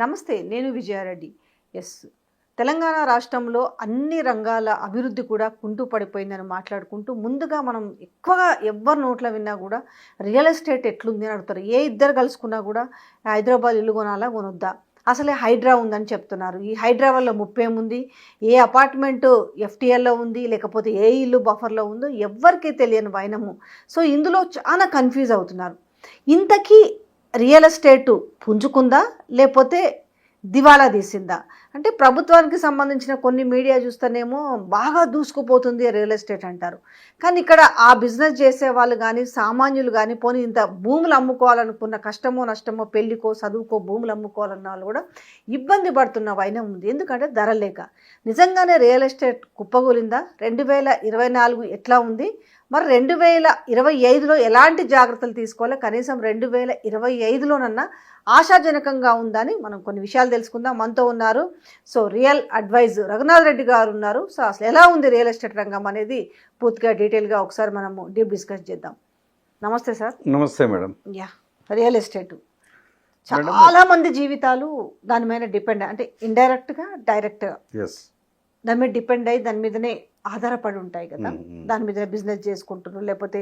నమస్తే, నేను విజయారెడ్డి. ఎస్, తెలంగాణ రాష్ట్రంలో అన్ని రంగాల అభివృద్ధి కూడా కుంటూ పడిపోయిందని మాట్లాడుకుంటూ ముందుగా మనం ఎక్కువగా ఎవ్వరి నోట్లో విన్నా కూడా రియల్ ఎస్టేట్ ఎట్లుంది అని అడుగుతారు. ఏ ఇద్దరు కలుసుకున్నా కూడా హైదరాబాద్ ఇల్లు కొనాలా కొనొద్దా, అసలే హైడ్రా ఉందని చెప్తున్నారు. ఈ హైడ్రా వల్ల ముప్పేముంది, ఏ అపార్ట్మెంటు ఎఫ్టీఎల్లో ఉంది, లేకపోతే ఏ ఇల్లు బఫర్లో ఉందో ఎవ్వరికీ తెలియని వైనము. సో ఇందులో చాలా కన్ఫ్యూజ్ అవుతున్నారు. ఇంతకీ రియల్ ఎస్టేటు పుంజుకుందా లేకపోతే దివాలా తీసిందా? అంటే ప్రభుత్వానికి సంబంధించిన కొన్ని మీడియా చూస్తేనేమో బాగా దూసుకుపోతుంది రియల్ ఎస్టేట్ అంటారు. కానీ ఇక్కడ ఆ బిజినెస్ చేసే వాళ్ళు కానీ సామాన్యులు కానీ పోనీ ఇంత భూములు అమ్ముకోవాలనుకున్న కష్టమో నష్టమో పెళ్ళికో చదువుకో భూములు అమ్ముకోవాలన్న వాళ్ళు కూడా ఇబ్బంది పడుతున్న వైనం ఉంది. ఎందుకంటే ధర లేక. నిజంగానే రియల్ ఎస్టేట్ కుప్పగూలిందా? 2024 ఎట్లా ఉంది? మరి 2025లో ఎలాంటి జాగ్రత్తలు తీసుకోవాలి? కనీసం 2025లోనన్నా ఆశాజనకంగా ఉందని మనం కొన్ని విషయాలు తెలుసుకుందాం. మనతో ఉన్నారు so real advise Raghunath Reddy గారు ఉన్నారు. సో అసలు ఎలా ఉంది రియల్ ఎస్టేట్ రంగం అనేది పూర్తిగా డీటెయిల్గా ఒకసారి మనము డీప్ డిస్కస్ చేద్దాం. నమస్తే సార్. నమస్తే మేడం. యా, రియల్ ఎస్టేట్ చాలా మంది జీవితాలు దాని మీద డిపెండ్, అంటే ఇండైరెక్ట్గా డైరెక్ట్గా దాని మీద డిపెండ్ అయ్యి దాని మీదనే ఆధారపడి ఉంటాయి కదా. దాని మీద బిజినెస్ చేసుకుంటున్నాం, లేకపోతే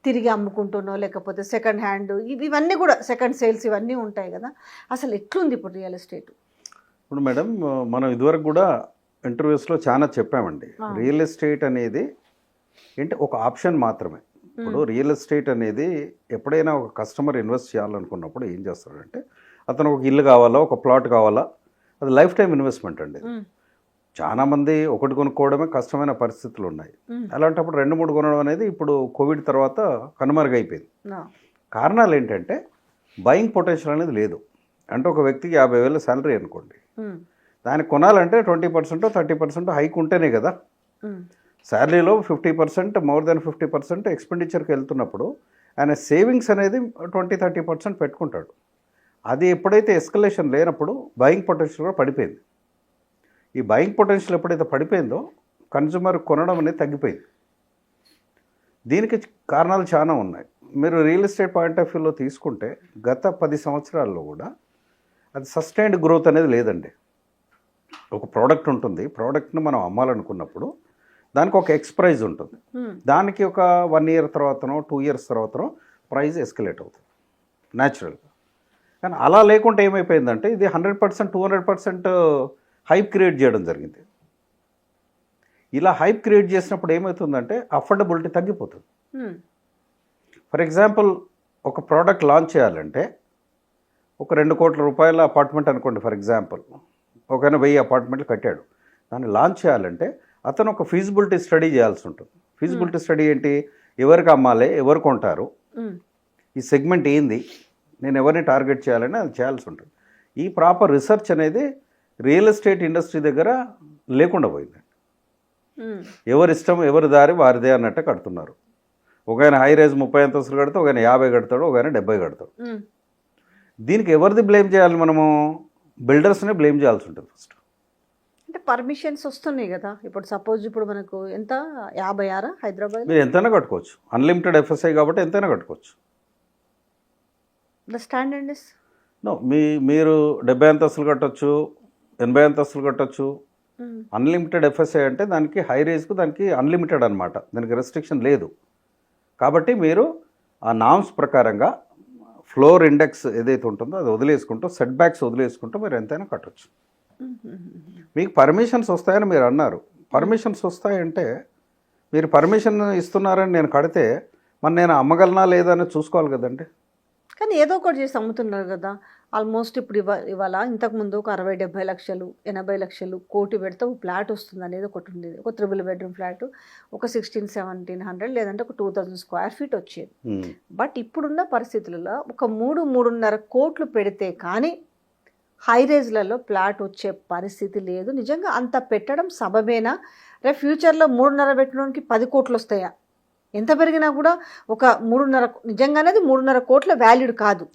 తిరిగి అమ్ముకుంటున్నాం, లేకపోతే సెకండ్ హ్యాండ్, ఇవన్నీ కూడా సెకండ్ సేల్స్ ఇవన్నీ ఉంటాయి కదా. అసలు ఎట్లుంది ఇప్పుడు రియల్ ఎస్టేట్? ఇప్పుడు మేడం, మనం ఇదివరకు కూడా ఇంటర్వ్యూస్లో చాలా చెప్పామండి. రియల్ ఎస్టేట్ అనేది ఏంటి, ఒక ఆప్షన్ మాత్రమే. ఇప్పుడు రియల్ ఎస్టేట్ అనేది ఎప్పుడైనా ఒక కస్టమర్ ఇన్వెస్ట్ చేయాలనుకున్నప్పుడు ఏం చేస్తాడంటే, అతను ఒక ఇల్లు కావాలా, ఒక ప్లాట్ కావాలా, అది లైఫ్ టైం ఇన్వెస్ట్మెంట్ అండి. చాలామంది ఒకటి కొనుక్కోవడమే కష్టమైన పరిస్థితులు ఉన్నాయి. అలాంటప్పుడు 2-3 కొనడం అనేది ఇప్పుడు కోవిడ్ తర్వాత కనుమరుగైపోయింది. కారణాలు ఏంటంటే బయింగ్ పొటెన్షియల్ అనేది లేదు. అంటే ఒక వ్యక్తికి 50,000 శాలరీ అనుకోండి, దానికి కొనాలంటే 20% 30% హైక్ ఉంటేనే కదా. శాలరీలో 50%, మోర్ దెన్ 50% ఎక్స్పెండిచర్కి వెళ్తున్నప్పుడు ఆయన సేవింగ్స్ అనేది 20-30% పెట్టుకుంటాడు. అది ఎప్పుడైతే ఎస్కలేషన్ లేనప్పుడు బయింగ్ పొటెన్షియల్ కూడా పడిపోయింది. ఈ బయింగ్ పొటెన్షియల్ ఎప్పుడైతే పడిపోయిందో కన్జ్యూమర్ కొనడం అనేది తగ్గిపోయింది. దీనికి కారణాలు చాలా ఉన్నాయి. మీరు రియల్ ఎస్టేట్ పాయింట్ ఆఫ్ వ్యూలో తీసుకుంటే గత 10 సంవత్సరాల్లో కూడా అది సస్టైన్డ్ గ్రోత్ అనేది లేదండి. ఒక ప్రోడక్ట్ ఉంటుంది, ప్రోడక్ట్ని మనం అమ్మాలనుకున్నప్పుడు దానికి ఒక ఎక్స్ ప్రైజ్ ఉంటుంది. దానికి ఒక 1 ఇయర్ తర్వాతనో 2 ఇయర్స్ తర్వాతనో ప్రైజ్ ఎస్కలేట్ అవుతుంది న్యాచురల్గా. కానీ అలా లేకుండా ఏమైపోయిందంటే ఇది 100% 200% హైప్ క్రియేట్ చేయడం జరిగింది. ఇలా హైప్ క్రియేట్ చేసినప్పుడు ఏమవుతుందంటే అఫోర్డబిలిటీ తగ్గిపోతుంది. ఫర్ ఎగ్జాంపుల్, ఒక ప్రోడక్ట్ లాంచ్ చేయాలంటే ఒక 2 కోట్ల రూపాయల అపార్ట్మెంట్ అనుకోండి. ఫర్ ఎగ్జాంపుల్, ఒక 1000 అపార్ట్మెంట్లు కట్టాడు. దాన్ని లాంచ్ చేయాలంటే అతను ఒక ఫీజిబిలిటీ స్టడీ చేయాల్సి ఉంటుంది. ఫీజిబిలిటీ స్టడీ ఏంటి, ఎవరికి అమ్మాలి, ఎవరు కొంటారు, ఈ సెగ్మెంట్ ఏంది, నేను ఎవరిని టార్గెట్ చేయాలని అది చేయాల్సి ఉంటుంది. ఈ ప్రాపర్ రీసెర్చ్ అనేది రియల్ ఎస్టేట్ ఇండస్ట్రీ దగ్గర లేకుండా పోయింది. ఎవరి ఇష్టం ఎవరి దారి వారిదే అన్నట్టు కడుతున్నారు. ఒక ఆయన హై రైజ్ 30 అంతస్తులు కడతాడు, ఒక ఆయన 50 కడతాడు, ఒక ఆయన 70 కడతాడు. దీనికి ఎవరిది బ్లేమ్ చేయాలి? మనము బిల్డర్స్నే బ్లేమ్ చేయాల్సి ఉంటుంది ఫస్ట్. అంటే పర్మిషన్స్ వస్తున్నాయి కదా. ఇప్పుడు సపోజ్ ఇప్పుడు మనకు ఎంత 56 హైదరాబాద్ మీరు ఎంతైనా కట్టుకోవచ్చు, అన్లిమిటెడ్ ఎఫ్ఎస్ఐ కాబట్టి ఎంతైనా కట్టుకోవచ్చు. ద స్టాండర్డ్ ఇస్ నో, మీరు 70 అంతస్తులు కట్టొచ్చు, 80 అంతస్తులు కట్టొచ్చు. అన్లిమిటెడ్ ఎఫ్ఎస్ఐ అంటే దానికి హై రేజ్కు దానికి అన్లిమిటెడ్ అనమాట, దానికి రెస్ట్రిక్షన్ లేదు. కాబట్టి మీరు ఆ నామ్స్ ప్రకారంగా ఫ్లోర్ ఇండెక్స్ ఏదైతే ఉంటుందో అది వదిలేసుకుంటూ, సెట్ బ్యాక్స్ వదిలేసుకుంటూ మీరు ఎంతైనా కట్టొచ్చు. మీకు పర్మిషన్స్ వస్తాయని మీరు అన్నారు. పర్మిషన్స్ వస్తాయంటే మీరు పర్మిషన్ ఇస్తున్నారని నేను కడితే మరి నేను అమ్మగలనా లేదా అని చూసుకోవాలి కదండి. కానీ ఏదో ఒకటి చేసి అమ్ముతున్నారు కదా. ఆల్మోస్ట్ ఇప్పుడు ఇవాళ ఇంతకుముందు ఒక 60-70 లక్షలు 80 లక్షలు కోటి పెడితే ఒక ఫ్లాట్ వస్తుంది అనేది ఒకటి ఉండేది. ఒక 3 బెడ్రూమ్ ఫ్లాట్ ఒక 1600-1700 లేదంటే ఒక 2000 స్క్వేర్ ఫీట్ వచ్చేది. బట్ ఇప్పుడున్న పరిస్థితులలో ఒక 3-3.5 కోట్లు పెడితే కానీ హై రేజ్లలో ఫ్లాట్ వచ్చే పరిస్థితి లేదు. నిజంగా అంత పెట్టడం సబబేనా? రేపు ఫ్యూచర్లో 3.5 పెట్టడానికి 10 కోట్లు వస్తాయా? ఎంత పెరిగినా కూడా ఒక 3.5 నిజంగానే 3.5 కోట్ల వాల్యూడ్ కాదు.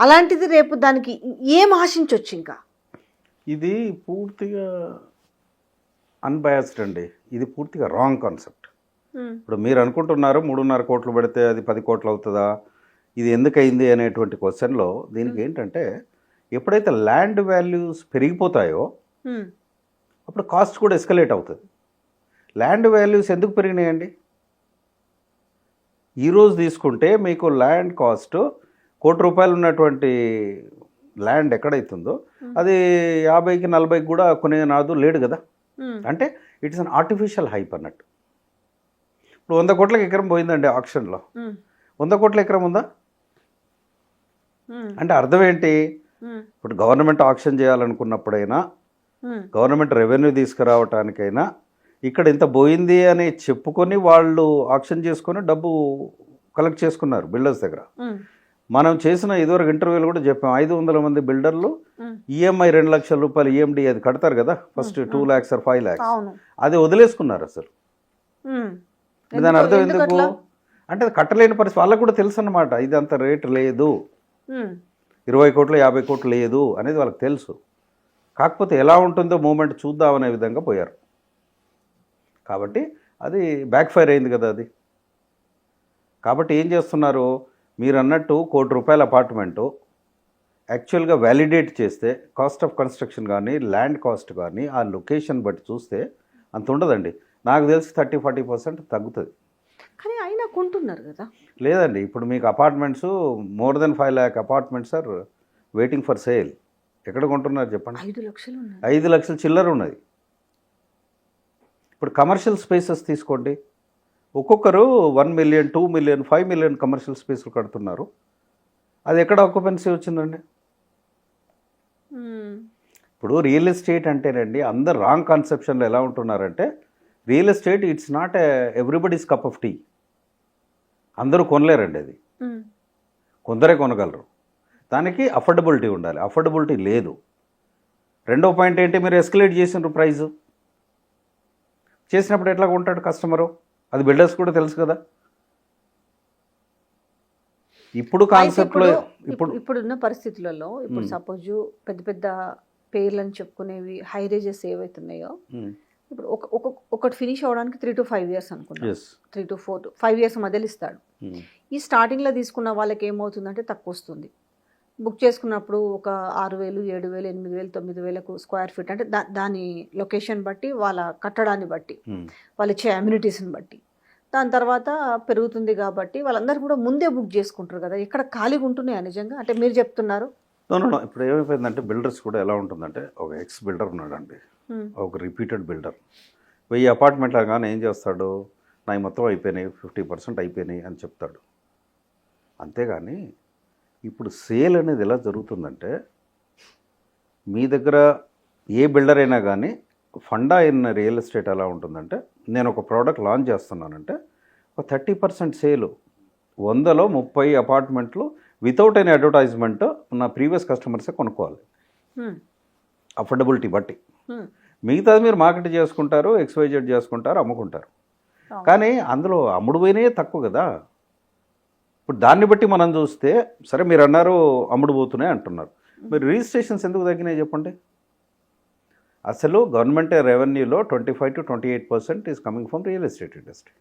అలాంటిది రేపు దానికి ఏం ఆశించవచ్చు? ఇంకా ఇది పూర్తిగా అన్బయాస్డ్ అండి. ఇది పూర్తిగా రాంగ్ కాన్సెప్ట్. ఇప్పుడు మీరు అనుకుంటున్నారు 3.5 కోట్లు పెడితే అది 10 కోట్లు అవుతుందా, ఇది ఎందుకయింది అనేటువంటి క్వశ్చన్లో దీనికి ఏంటంటే ఎప్పుడైతే ల్యాండ్ వాల్యూస్ పెరిగిపోతాయో అప్పుడు కాస్ట్ కూడా ఎస్కలేట్ అవుతుంది. ల్యాండ్ వాల్యూస్ ఎందుకు పెరిగినాయండి? ఈరోజు తీసుకుంటే మీకు ల్యాండ్ కాస్ట్ ₹1,00,00,000 ఉన్నటువంటి ల్యాండ్ ఎక్కడైతుందో అది 50కి 40కి కూడా కొనే నాదు లేడు కదా. అంటే ఇట్స్ అన్ ఆర్టిఫిషియల్ హైప్ అన్నట్టు. ఇప్పుడు 100 కోట్లకి ఎకరం పోయిందండి ఆక్షన్లో. 100 కోట్ల ఎకరం ఉందా అంటే అర్థం ఏంటి? ఇప్పుడు గవర్నమెంట్ ఆక్షన్ చేయాలనుకున్నప్పుడైనా గవర్నమెంట్ రెవెన్యూ తీసుకురావటానికైనా ఇక్కడ ఇంత పోయింది అని చెప్పుకొని వాళ్ళు ఆక్షన్ చేసుకొని డబ్బు కలెక్ట్ చేసుకున్నారు బిల్డర్స్ దగ్గర. మనం చేసిన ఇదివరకు ఇంటర్వ్యూలు కూడా చెప్పాం, 500 మంది బిల్డర్లు ఈఎంఐ ₹2,00,000 ఈఎండి అది కడతారు కదా ఫస్ట్, 2 lakhs or 5 lakhs, అది వదిలేసుకున్నారు అసలు. దాని అర్థం ఎందుకు అంటే అది కట్టలేని పరిస్థితి. వాళ్ళకు కూడా తెలుసు అన్నమాట, ఇది అంత రేటు లేదు, 20 కోట్లు 50 కోట్లు లేదు అనేది వాళ్ళకి తెలుసు. కాకపోతే ఎలా ఉంటుందో మూమెంట్ చూద్దామనే విధంగా పోయారు. కాబట్టి అది బ్యాక్ ఫైర్ అయింది కదా అది. కాబట్టి ఏం చేస్తున్నారు మీరు అన్నట్టు ₹1,00,00,000 అపార్ట్మెంటు యాక్చువల్గా వ్యాలిడేట్ చేస్తే కాస్ట్ ఆఫ్ కన్స్ట్రక్షన్ కానీ ల్యాండ్ కాస్ట్ కానీ ఆ లొకేషన్ బట్టి చూస్తే అంత ఉండదండి. నాకు తెలిసి 30-40% తగ్గుతుంది. కానీ అయినా కొంటున్నారు కదా. లేదండి, ఇప్పుడు మీకు apartments more than 5 lakh apartments are waiting for sale. ఎక్కడ కొంటున్నారు చెప్పండి? 5 లక్షలు 5 లక్షల చిల్లర ఉన్నది. ఇప్పుడు కమర్షియల్ స్పేసెస్ తీసుకోండి, ఒక్కొక్కరు 1 million, 2 million, 5 million కమర్షియల్ స్పేస్లు కడుతున్నారు. అది ఎక్కడ ఆక్యుపెన్సీ వచ్చిందండి? ఇప్పుడు రియల్ ఎస్టేట్ అంటేనండి అందరు రాంగ్ కాన్సెప్షన్లో ఎలా ఉంటున్నారంటే real estate it's not everybody's cup of tea. అందరూ కొనలేరండి అది, కొందరే కొనగలరు. దానికి అఫోర్డబిలిటీ ఉండాలి, అఫోర్డబిలిటీ లేదు. రెండో పాయింట్ ఏంటి, మీరు ఎస్కలేట్ చేసినారు ప్రైస్. చేసినప్పుడు ఎట్లా కొంటాడు కస్టమరు? అది బిల్డర్స్ కూడా తెలుసు కదా. ఇప్పుడు కాన్సెప్ట్లో ఇప్పుడున్న పరిస్థితులలో ఇప్పుడు సపోజ్ పెద్ద పెద్ద పేర్లను చెప్పుకునేవి హై రేజెస్ ఏవైతున్నాయో ఇప్పుడు ఒకటి ఫినిష్ అవ్వడానికి 3 to 5 years అనుకున్నాం, 3 to 4 to 5 years మధ్యలో ఇస్తాడు. ఈ స్టార్టింగ్లో తీసుకున్న వాళ్ళకి ఏమవుతుందంటే తక్కువ వస్తుంది. బుక్ చేసుకున్నప్పుడు ఒక 6,000, 7,000, 8,000, 9,000 స్క్వేర్ ఫీట్ అంటే దాని లొకేషన్ బట్టి, వాళ్ళ కట్టడాన్ని బట్టి, వాళ్ళు ఇచ్చే అమ్యూనిటీస్ని బట్టి దాని తర్వాత పెరుగుతుంది. కాబట్టి వాళ్ళందరూ కూడా ముందే బుక్ చేసుకుంటారు కదా. ఇక్కడ ఖాళీగా ఉంటున్నాయా నిజంగా? అంటే మీరు చెప్తున్నారు. ఇప్పుడు ఏమైపోయిందంటే బిల్డర్స్ కూడా ఎలా ఉంటుందంటే ఒక ఎక్స్ బిల్డర్ ఉన్నాడండి, ఒక రిపీటెడ్ బిల్డర్ 1000 అపార్ట్మెంట్లు అనగానే ఏం చేస్తాడు, నాయి మొత్తం అయిపోయినాయి 50% అయిపోయినాయి అని చెప్తాడు. అంతేగాని ఇప్పుడు సేల్ అనేది ఎలా జరుగుతుందంటే మీ దగ్గర ఏ బిల్డర్ అయినా కానీ ఫండా ఇన్ రియల్ ఎస్టేట్ ఎలా ఉంటుందంటే నేను ఒక ప్రోడక్ట్ లాంచ్ చేస్తున్నానంటే ఒక 30% సేలు, 100లో 30 అపార్ట్మెంట్లు వితౌట్ ఎనీ అడ్వర్టైజ్మెంట్ నా ప్రీవియస్ కస్టమర్సే కొనుక్కోవాలి అఫోర్డబిలిటీ బట్టి. మిగతాది మీరు మార్కెట్ చేసుకుంటారు, XYZ చేసుకుంటారు, అమ్ముకుంటారు. కానీ అందులో అమ్ముడు పోయినాయే తక్కువ కదా. ఇప్పుడు దాన్ని బట్టి మనం చూస్తే సరే మీరు అన్నారు అమ్ముడు పోతున్నాయి అంటున్నారు, మీరు రిజిస్ట్రేషన్స్ ఎందుకు తగ్గినాయి చెప్పండి? అసలు గవర్నమెంట్ రెవెన్యూలో 25 to 28% is coming from real estate industry.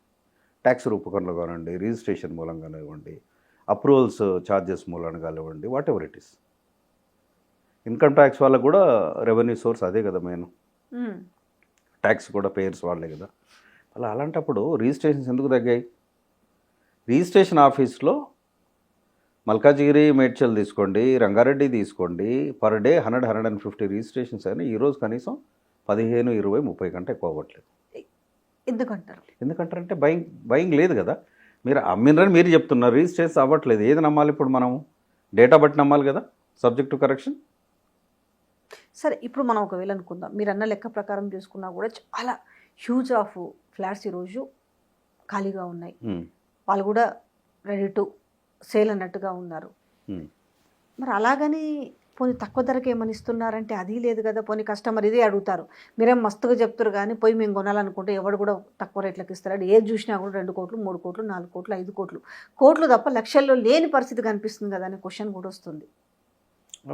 Tax రూపకంలో కానివ్వండి, రిజిస్ట్రేషన్ మూలంగా ఇవ్వండి, అప్రూవల్స్ ఛార్జెస్ మూలంగా కానివ్వండి, whatever it is. Income tax వాళ్ళకు కూడా రెవెన్యూ సోర్స్ అదే కదా మెయిన్. ట్యాక్స్ కూడా పేయర్స్ వాళ్ళే కదా. అలాంటప్పుడు రిజిస్ట్రేషన్స్ ఎందుకు తగ్గాయి? రిజిస్ట్రేషన్ ఆఫీస్లో మల్కాజిగిరి, మేడ్చల్ తీసుకోండి, రంగారెడ్డి తీసుకోండి, పర్ డే 100-150 రిజిస్ట్రేషన్స్ అయినా ఈరోజు కనీసం 15, 20, 30 కంటే ఎక్కువ అవ్వట్లేదు. ఎందుకంటారంటే బయింగ్ లేదు కదా. మీరు అమ్మినరని మీరు చెప్తున్నారు, రిజిస్ట్రేషన్ అవ్వట్లేదు. ఏది నమ్మాలి ఇప్పుడు మనము? డేటా బట్టి నమ్మాలి కదా, సబ్జెక్ట్ టు కరెక్షన్. సరే, ఇప్పుడు మనం ఒకవేళ అనుకుందాం, మీరు అన్న లెక్క ప్రకారం చూసుకున్నా కూడా చాలా హ్యూజ్ ఆఫ్ ఫ్లాట్స్ ఈరోజు ఖాళీగా ఉన్నాయి. వాళ్ళు కూడా రెడీ టు సేల్ అన్నట్టుగా ఉన్నారు. మరి అలాగని పోనీ తక్కువ ధరకి ఏమని ఇస్తున్నారంటే అది లేదు కదా. పోనీ కస్టమర్ ఇదే అడుగుతారు, మీరేం మస్తుగా చెప్తారు కానీ పోయి మేము కొనాలనుకుంటే ఎవడు కూడా తక్కువ రేట్లకు ఇస్తాడు. ఏది చూసినా కూడా 2 కోట్లు, 3 కోట్లు, 4 కోట్లు, 5 కోట్లు తప్ప లక్షల్లో లేని పరిస్థితి కనిపిస్తుంది కదా అనే క్వశ్చన్ కూడా వస్తుంది.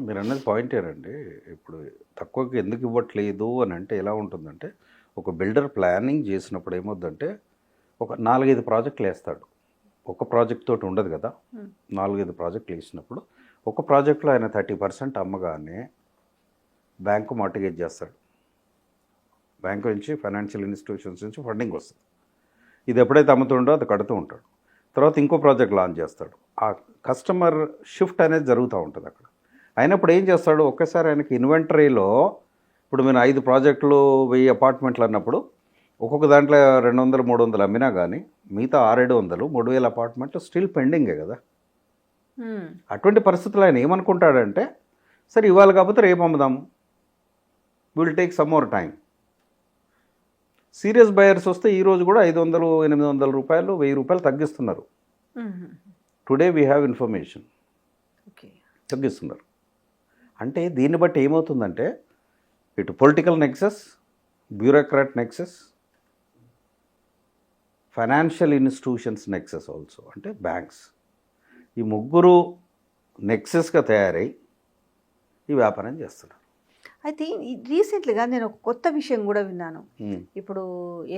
మీరు అన్నది పాయింటేనండి. ఇప్పుడు తక్కువకి ఎందుకు ఇవ్వట్లేదు అని అంటే ఎలా ఉంటుందంటే ఒక బిల్డర్ ప్లానింగ్ చేసినప్పుడు ఏమవుద్దంటే ఒక 4-5 ప్రాజెక్టులు వేస్తాడు. ఒక ప్రాజెక్ట్ తోటి ఉండదు కదా. 4-5 ప్రాజెక్టులు వేసినప్పుడు ఒక ప్రాజెక్ట్లో ఆయన 30% అమ్మగానే బ్యాంకు మార్టిగేజ్ చేస్తాడు. బ్యాంకు నుంచి, ఫైనాన్షియల్ ఇన్స్టిట్యూషన్స్ నుంచి ఫండింగ్ వస్తుంది. ఇది ఎప్పుడైతే అమ్ముతుండో అది కడుతూ ఉంటాడు. తర్వాత ఇంకో ప్రాజెక్ట్ లాంచ్ చేస్తాడు. ఆ కస్టమర్ షిఫ్ట్ అనేది జరుగుతూ ఉంటుంది అక్కడ. అయినప్పుడు ఏం చేస్తాడు, ఒక్కసారి ఆయనకి ఇన్వెంటరీలో ఇప్పుడు మీరు 5 ప్రాజెక్టులు 1000 అపార్ట్మెంట్లు అన్నప్పుడు ఒక్కొక్క దాంట్లో 200, 300 అమ్మినా కానీ మిగతా 600, 3000 అపార్ట్మెంట్లు స్టిల్ పెండింగే కదా. అటువంటి పరిస్థితుల్లో ఆయన ఏమనుకుంటాడంటే, సరే ఇవాళ కాకపోతే రేపు అమ్ముదాము, will take some more time. Serious buyers వస్తే ఈరోజు కూడా 500, 800 రూపాయలు, 1000 రూపాయలు తగ్గిస్తున్నారు. టుడే వీ హ్యావ్ ఇన్ఫర్మేషన్, తగ్గిస్తున్నారు. అంటే దీన్ని బట్టి ఏమవుతుందంటే, ఇటు political nexus, bureaucrat nexus, financial institutions nexus also, అంటే బ్యాంక్స్, ఈ ముగ్గురు నెక్సెస్గా తయారై ఈ వ్యాపారం చేస్తున్నారు. అయితే రీసెంట్లీగా నేను ఒక కొత్త విషయం కూడా విన్నాను. ఇప్పుడు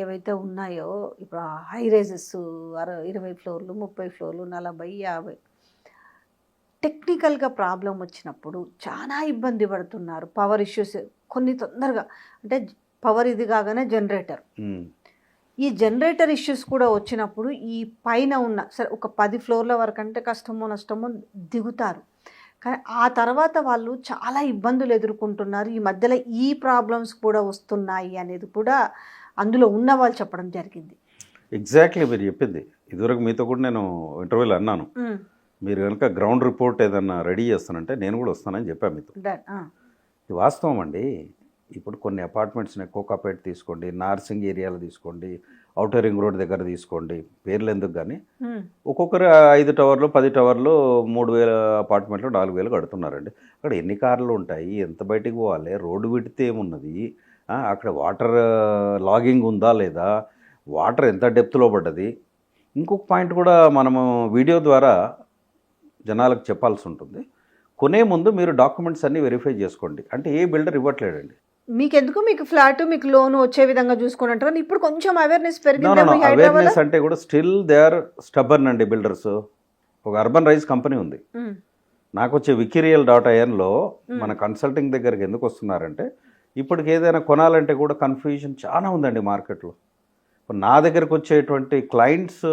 ఏవైతే ఉన్నాయో, ఇప్పుడు హై రైజెస్ 20 ఫ్లోర్లు, 30 ఫ్లోర్లు, 40, 50 టెక్నికల్గా ప్రాబ్లం వచ్చినప్పుడు చాలా ఇబ్బంది పడుతున్నారు. పవర్ ఇష్యూస్ కొన్ని తొందరగా, అంటే పవర్ ఇది కాగానే జనరేటర్, ఈ జనరేటర్ ఇష్యూస్ కూడా వచ్చినప్పుడు ఈ పైన ఉన్న సరే ఒక 10 ఫ్లోర్ల వరకు అంటే కష్టమో నష్టమో దిగుతారు. కానీ ఆ తర్వాత వాళ్ళు చాలా ఇబ్బందులు ఎదుర్కొంటున్నారు. ఈ మధ్యలో ఈ ప్రాబ్లమ్స్ కూడా వస్తున్నాయి అనేది కూడా అందులో ఉన్న వాళ్ళు చెప్పడం జరిగింది. ఎగ్జాక్ట్లీ మీరు చెప్పింది. ఇదివరకు మీతో కూడా నేను ఇంటర్వ్యూలో అన్నాను, మీరు కనుక గ్రౌండ్ రిపోర్ట్ ఏదన్నా రెడీ చేస్తానంటే నేను కూడా వస్తానని చెప్పాను మీతో. ఇది వాస్తవం అండి. ఇప్పుడు కొన్ని అపార్ట్మెంట్స్ని కోకాపేట తీసుకోండి, నార్సింగ్ ఏరియాలో తీసుకోండి, ఔటర్ రింగ్ రోడ్ దగ్గర తీసుకోండి, పేర్లు ఎందుకు కానీ ఒక్కొక్కరు 5 టవర్లు 10 టవర్లు 3000 అపార్ట్మెంట్లు 4000 కడుతున్నారండి. అక్కడ ఎన్ని కార్లు ఉంటాయి, ఎంత బయటికి పోవాలి, రోడ్డు విడితే ఏమున్నది, అక్కడ వాటర్ లాగింగ్ ఉందా లేదా, వాటర్ ఎంత డెప్త్లో పడ్డది. ఇంకొక పాయింట్ కూడా మనము వీడియో ద్వారా జనాలకు చెప్పాల్సి ఉంటుంది. కొనే ముందు మీరు డాక్యుమెంట్స్ అన్నీ వెరిఫై చేసుకోండి. అంటే ఏ బిల్డర్ ఇవ్వట్లేడండి. మీకెందుకు, మీకు ఫ్లాట్, మీకు లోన్ వచ్చే విధంగా చూసుకుని అంటారు. ఇప్పుడు కొంచెం అవేర్నెస్ పెరిగింది. అవేర్నెస్ అంటే కూడా స్టిల్ దే ఆర్ స్టబర్న్ అండి బిల్డర్స్. ఒక అర్బన్ రైజ్ కంపెనీ ఉంది, నాకు వచ్చే wikirial.inలో మన కన్సల్టింగ్ దగ్గరికి ఎందుకు వస్తున్నారంటే, ఇప్పటికి ఏదైనా కొనాలంటే కూడా కన్ఫ్యూజన్ చాలా ఉందండి మార్కెట్లో. నా దగ్గరకు వచ్చేటువంటి క్లయింట్స్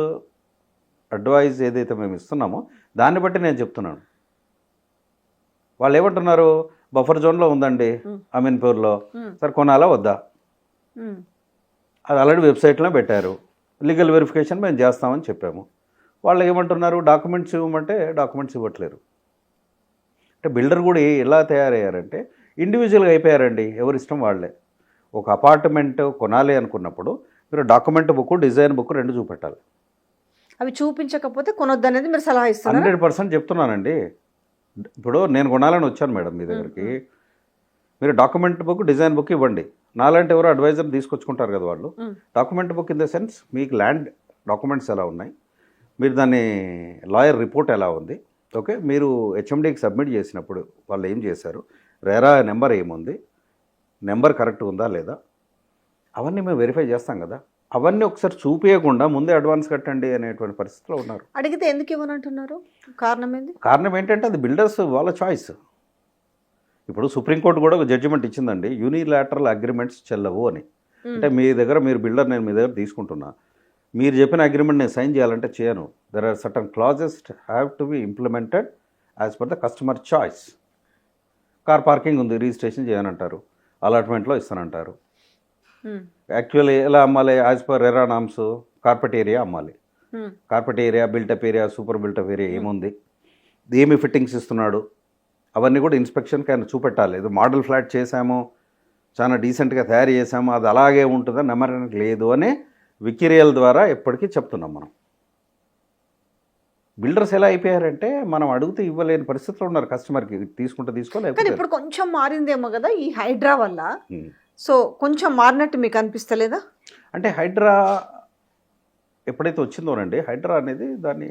అడ్వైజ్ ఏదైతే మేము ఇస్తున్నామో దాన్ని బట్టి నేను చెప్తున్నాను. వాళ్ళు ఏమంటున్నారు, బఫర్ జోన్లో ఉందండి అమీన్పూర్లో, సార్ కొనాలా వద్దా, అది ఆల్రెడీ వెబ్సైట్లో పెట్టారు, లీగల్ వెరిఫికేషన్ మేము చేస్తామని చెప్పాము. వాళ్ళు ఏమంటున్నారు, డాక్యుమెంట్స్ ఇవ్వమంటే డాక్యుమెంట్స్ ఇవ్వట్లేరు. అంటే బిల్డర్ కూడా ఎలా తయారయ్యారంటే ఇండివిజువల్గా అయిపోయారండి, ఎవరి ఇష్టం వాళ్ళే. ఒక అపార్ట్మెంట్ కొనాలి అనుకున్నప్పుడు మీరు డాక్యుమెంట్ బుక్, డిజైన్ బుక్ 2 చూపెట్టాలి. అవి చూపించకపోతే కొనొద్దు అనేది మీరు సలహా ఇస్తారు. 100% చెప్తున్నానండి. ఇప్పుడు నేను కొనాలని వచ్చాను మేడం మీ దగ్గరికి, మీరు డాక్యుమెంట్ బుక్, డిజైన్ బుక్ ఇవ్వండి. నాలాంటి ఎవరు అడ్వైజర్ తీసుకొచ్చుకుంటారు కదా వాళ్ళు. Document book in the sense మీకు ల్యాండ్ డాక్యుమెంట్స్ ఎలా ఉన్నాయి, మీరు దాన్ని లాయర్ రిపోర్ట్ ఎలా ఉంది, ఓకే, మీరు హెచ్ఎండికి సబ్మిట్ చేసినప్పుడు వాళ్ళు ఏం చేశారు, రేరా నెంబర్ ఏముంది, నెంబర్ కరెక్ట్ ఉందా లేదా, అవన్నీ మేము వెరిఫై చేస్తాం కదా. అవన్నీ ఒకసారి చూపించకుండా ముందే అడ్వాన్స్ కట్టండి అనేటువంటి పరిస్థితిలో ఉన్నారు. అడిగితే ఎందుకు ఇవ్వనంటున్నారు, కారణం ఏంది? కారణం ఏంటంటే అది బిల్డర్స్ వాళ్ళ చాయిస్. ఇప్పుడు సుప్రీంకోర్టు కూడా ఒక జడ్జిమెంట్ ఇచ్చిందండి, యూనిలాటరల్ అగ్రిమెంట్స్ చెల్లవు అని. అంటే మీ దగ్గర మీరు బిల్డర్, నేను మీ దగ్గర తీసుకుంటున్నా, మీరు చెప్పిన అగ్రిమెంట్ నేను సైన్ చేయాలంటే చేయను. There are certain clauses have to be implemented as per the customer choice. Car parking ఉంది, రిజిస్ట్రేషన్ చేయనంటారు, అలాట్మెంట్లో ఇస్తానంటారు. యాక్చువల్లీ ఎలా అమ్మాలి, as per RERA norms carpet area అమ్మాలి. Carpet area, built up area, super built up area ఏముంది, ఏమి ఫిట్టింగ్స్ ఇస్తున్నాడు, అవన్నీ కూడా ఇన్స్పెక్షన్కి ఆయన చూపెట్టాలి. ఇది మోడల్ ఫ్లాట్ చేశాము, చాలా డీసెంట్గా తయారు చేసాము, అది అలాగే ఉంటుందని నమ్మడానికి లేదు అని వికిరియల్ ద్వారా ఎప్పటికీ చెప్తున్నాం మనం. బిల్డర్స్ ఎలా అయిపోయారంటే మనం అడిగితే ఇవ్వలేని పరిస్థితిలో ఉన్నారు, కస్టమర్కి తీసుకుంటే తీసుకోలేదు. కానీ ఇప్పుడు కొంచెం మారిందేమో కదా ఈ హైడ్రా వల్ల. సో కొంచెం మారినట్టు మీకు అనిపిస్తలేదా? అంటే హైడ్రా ఎప్పుడైతే వచ్చిందోనండి, హైడ్రా అనేది దాని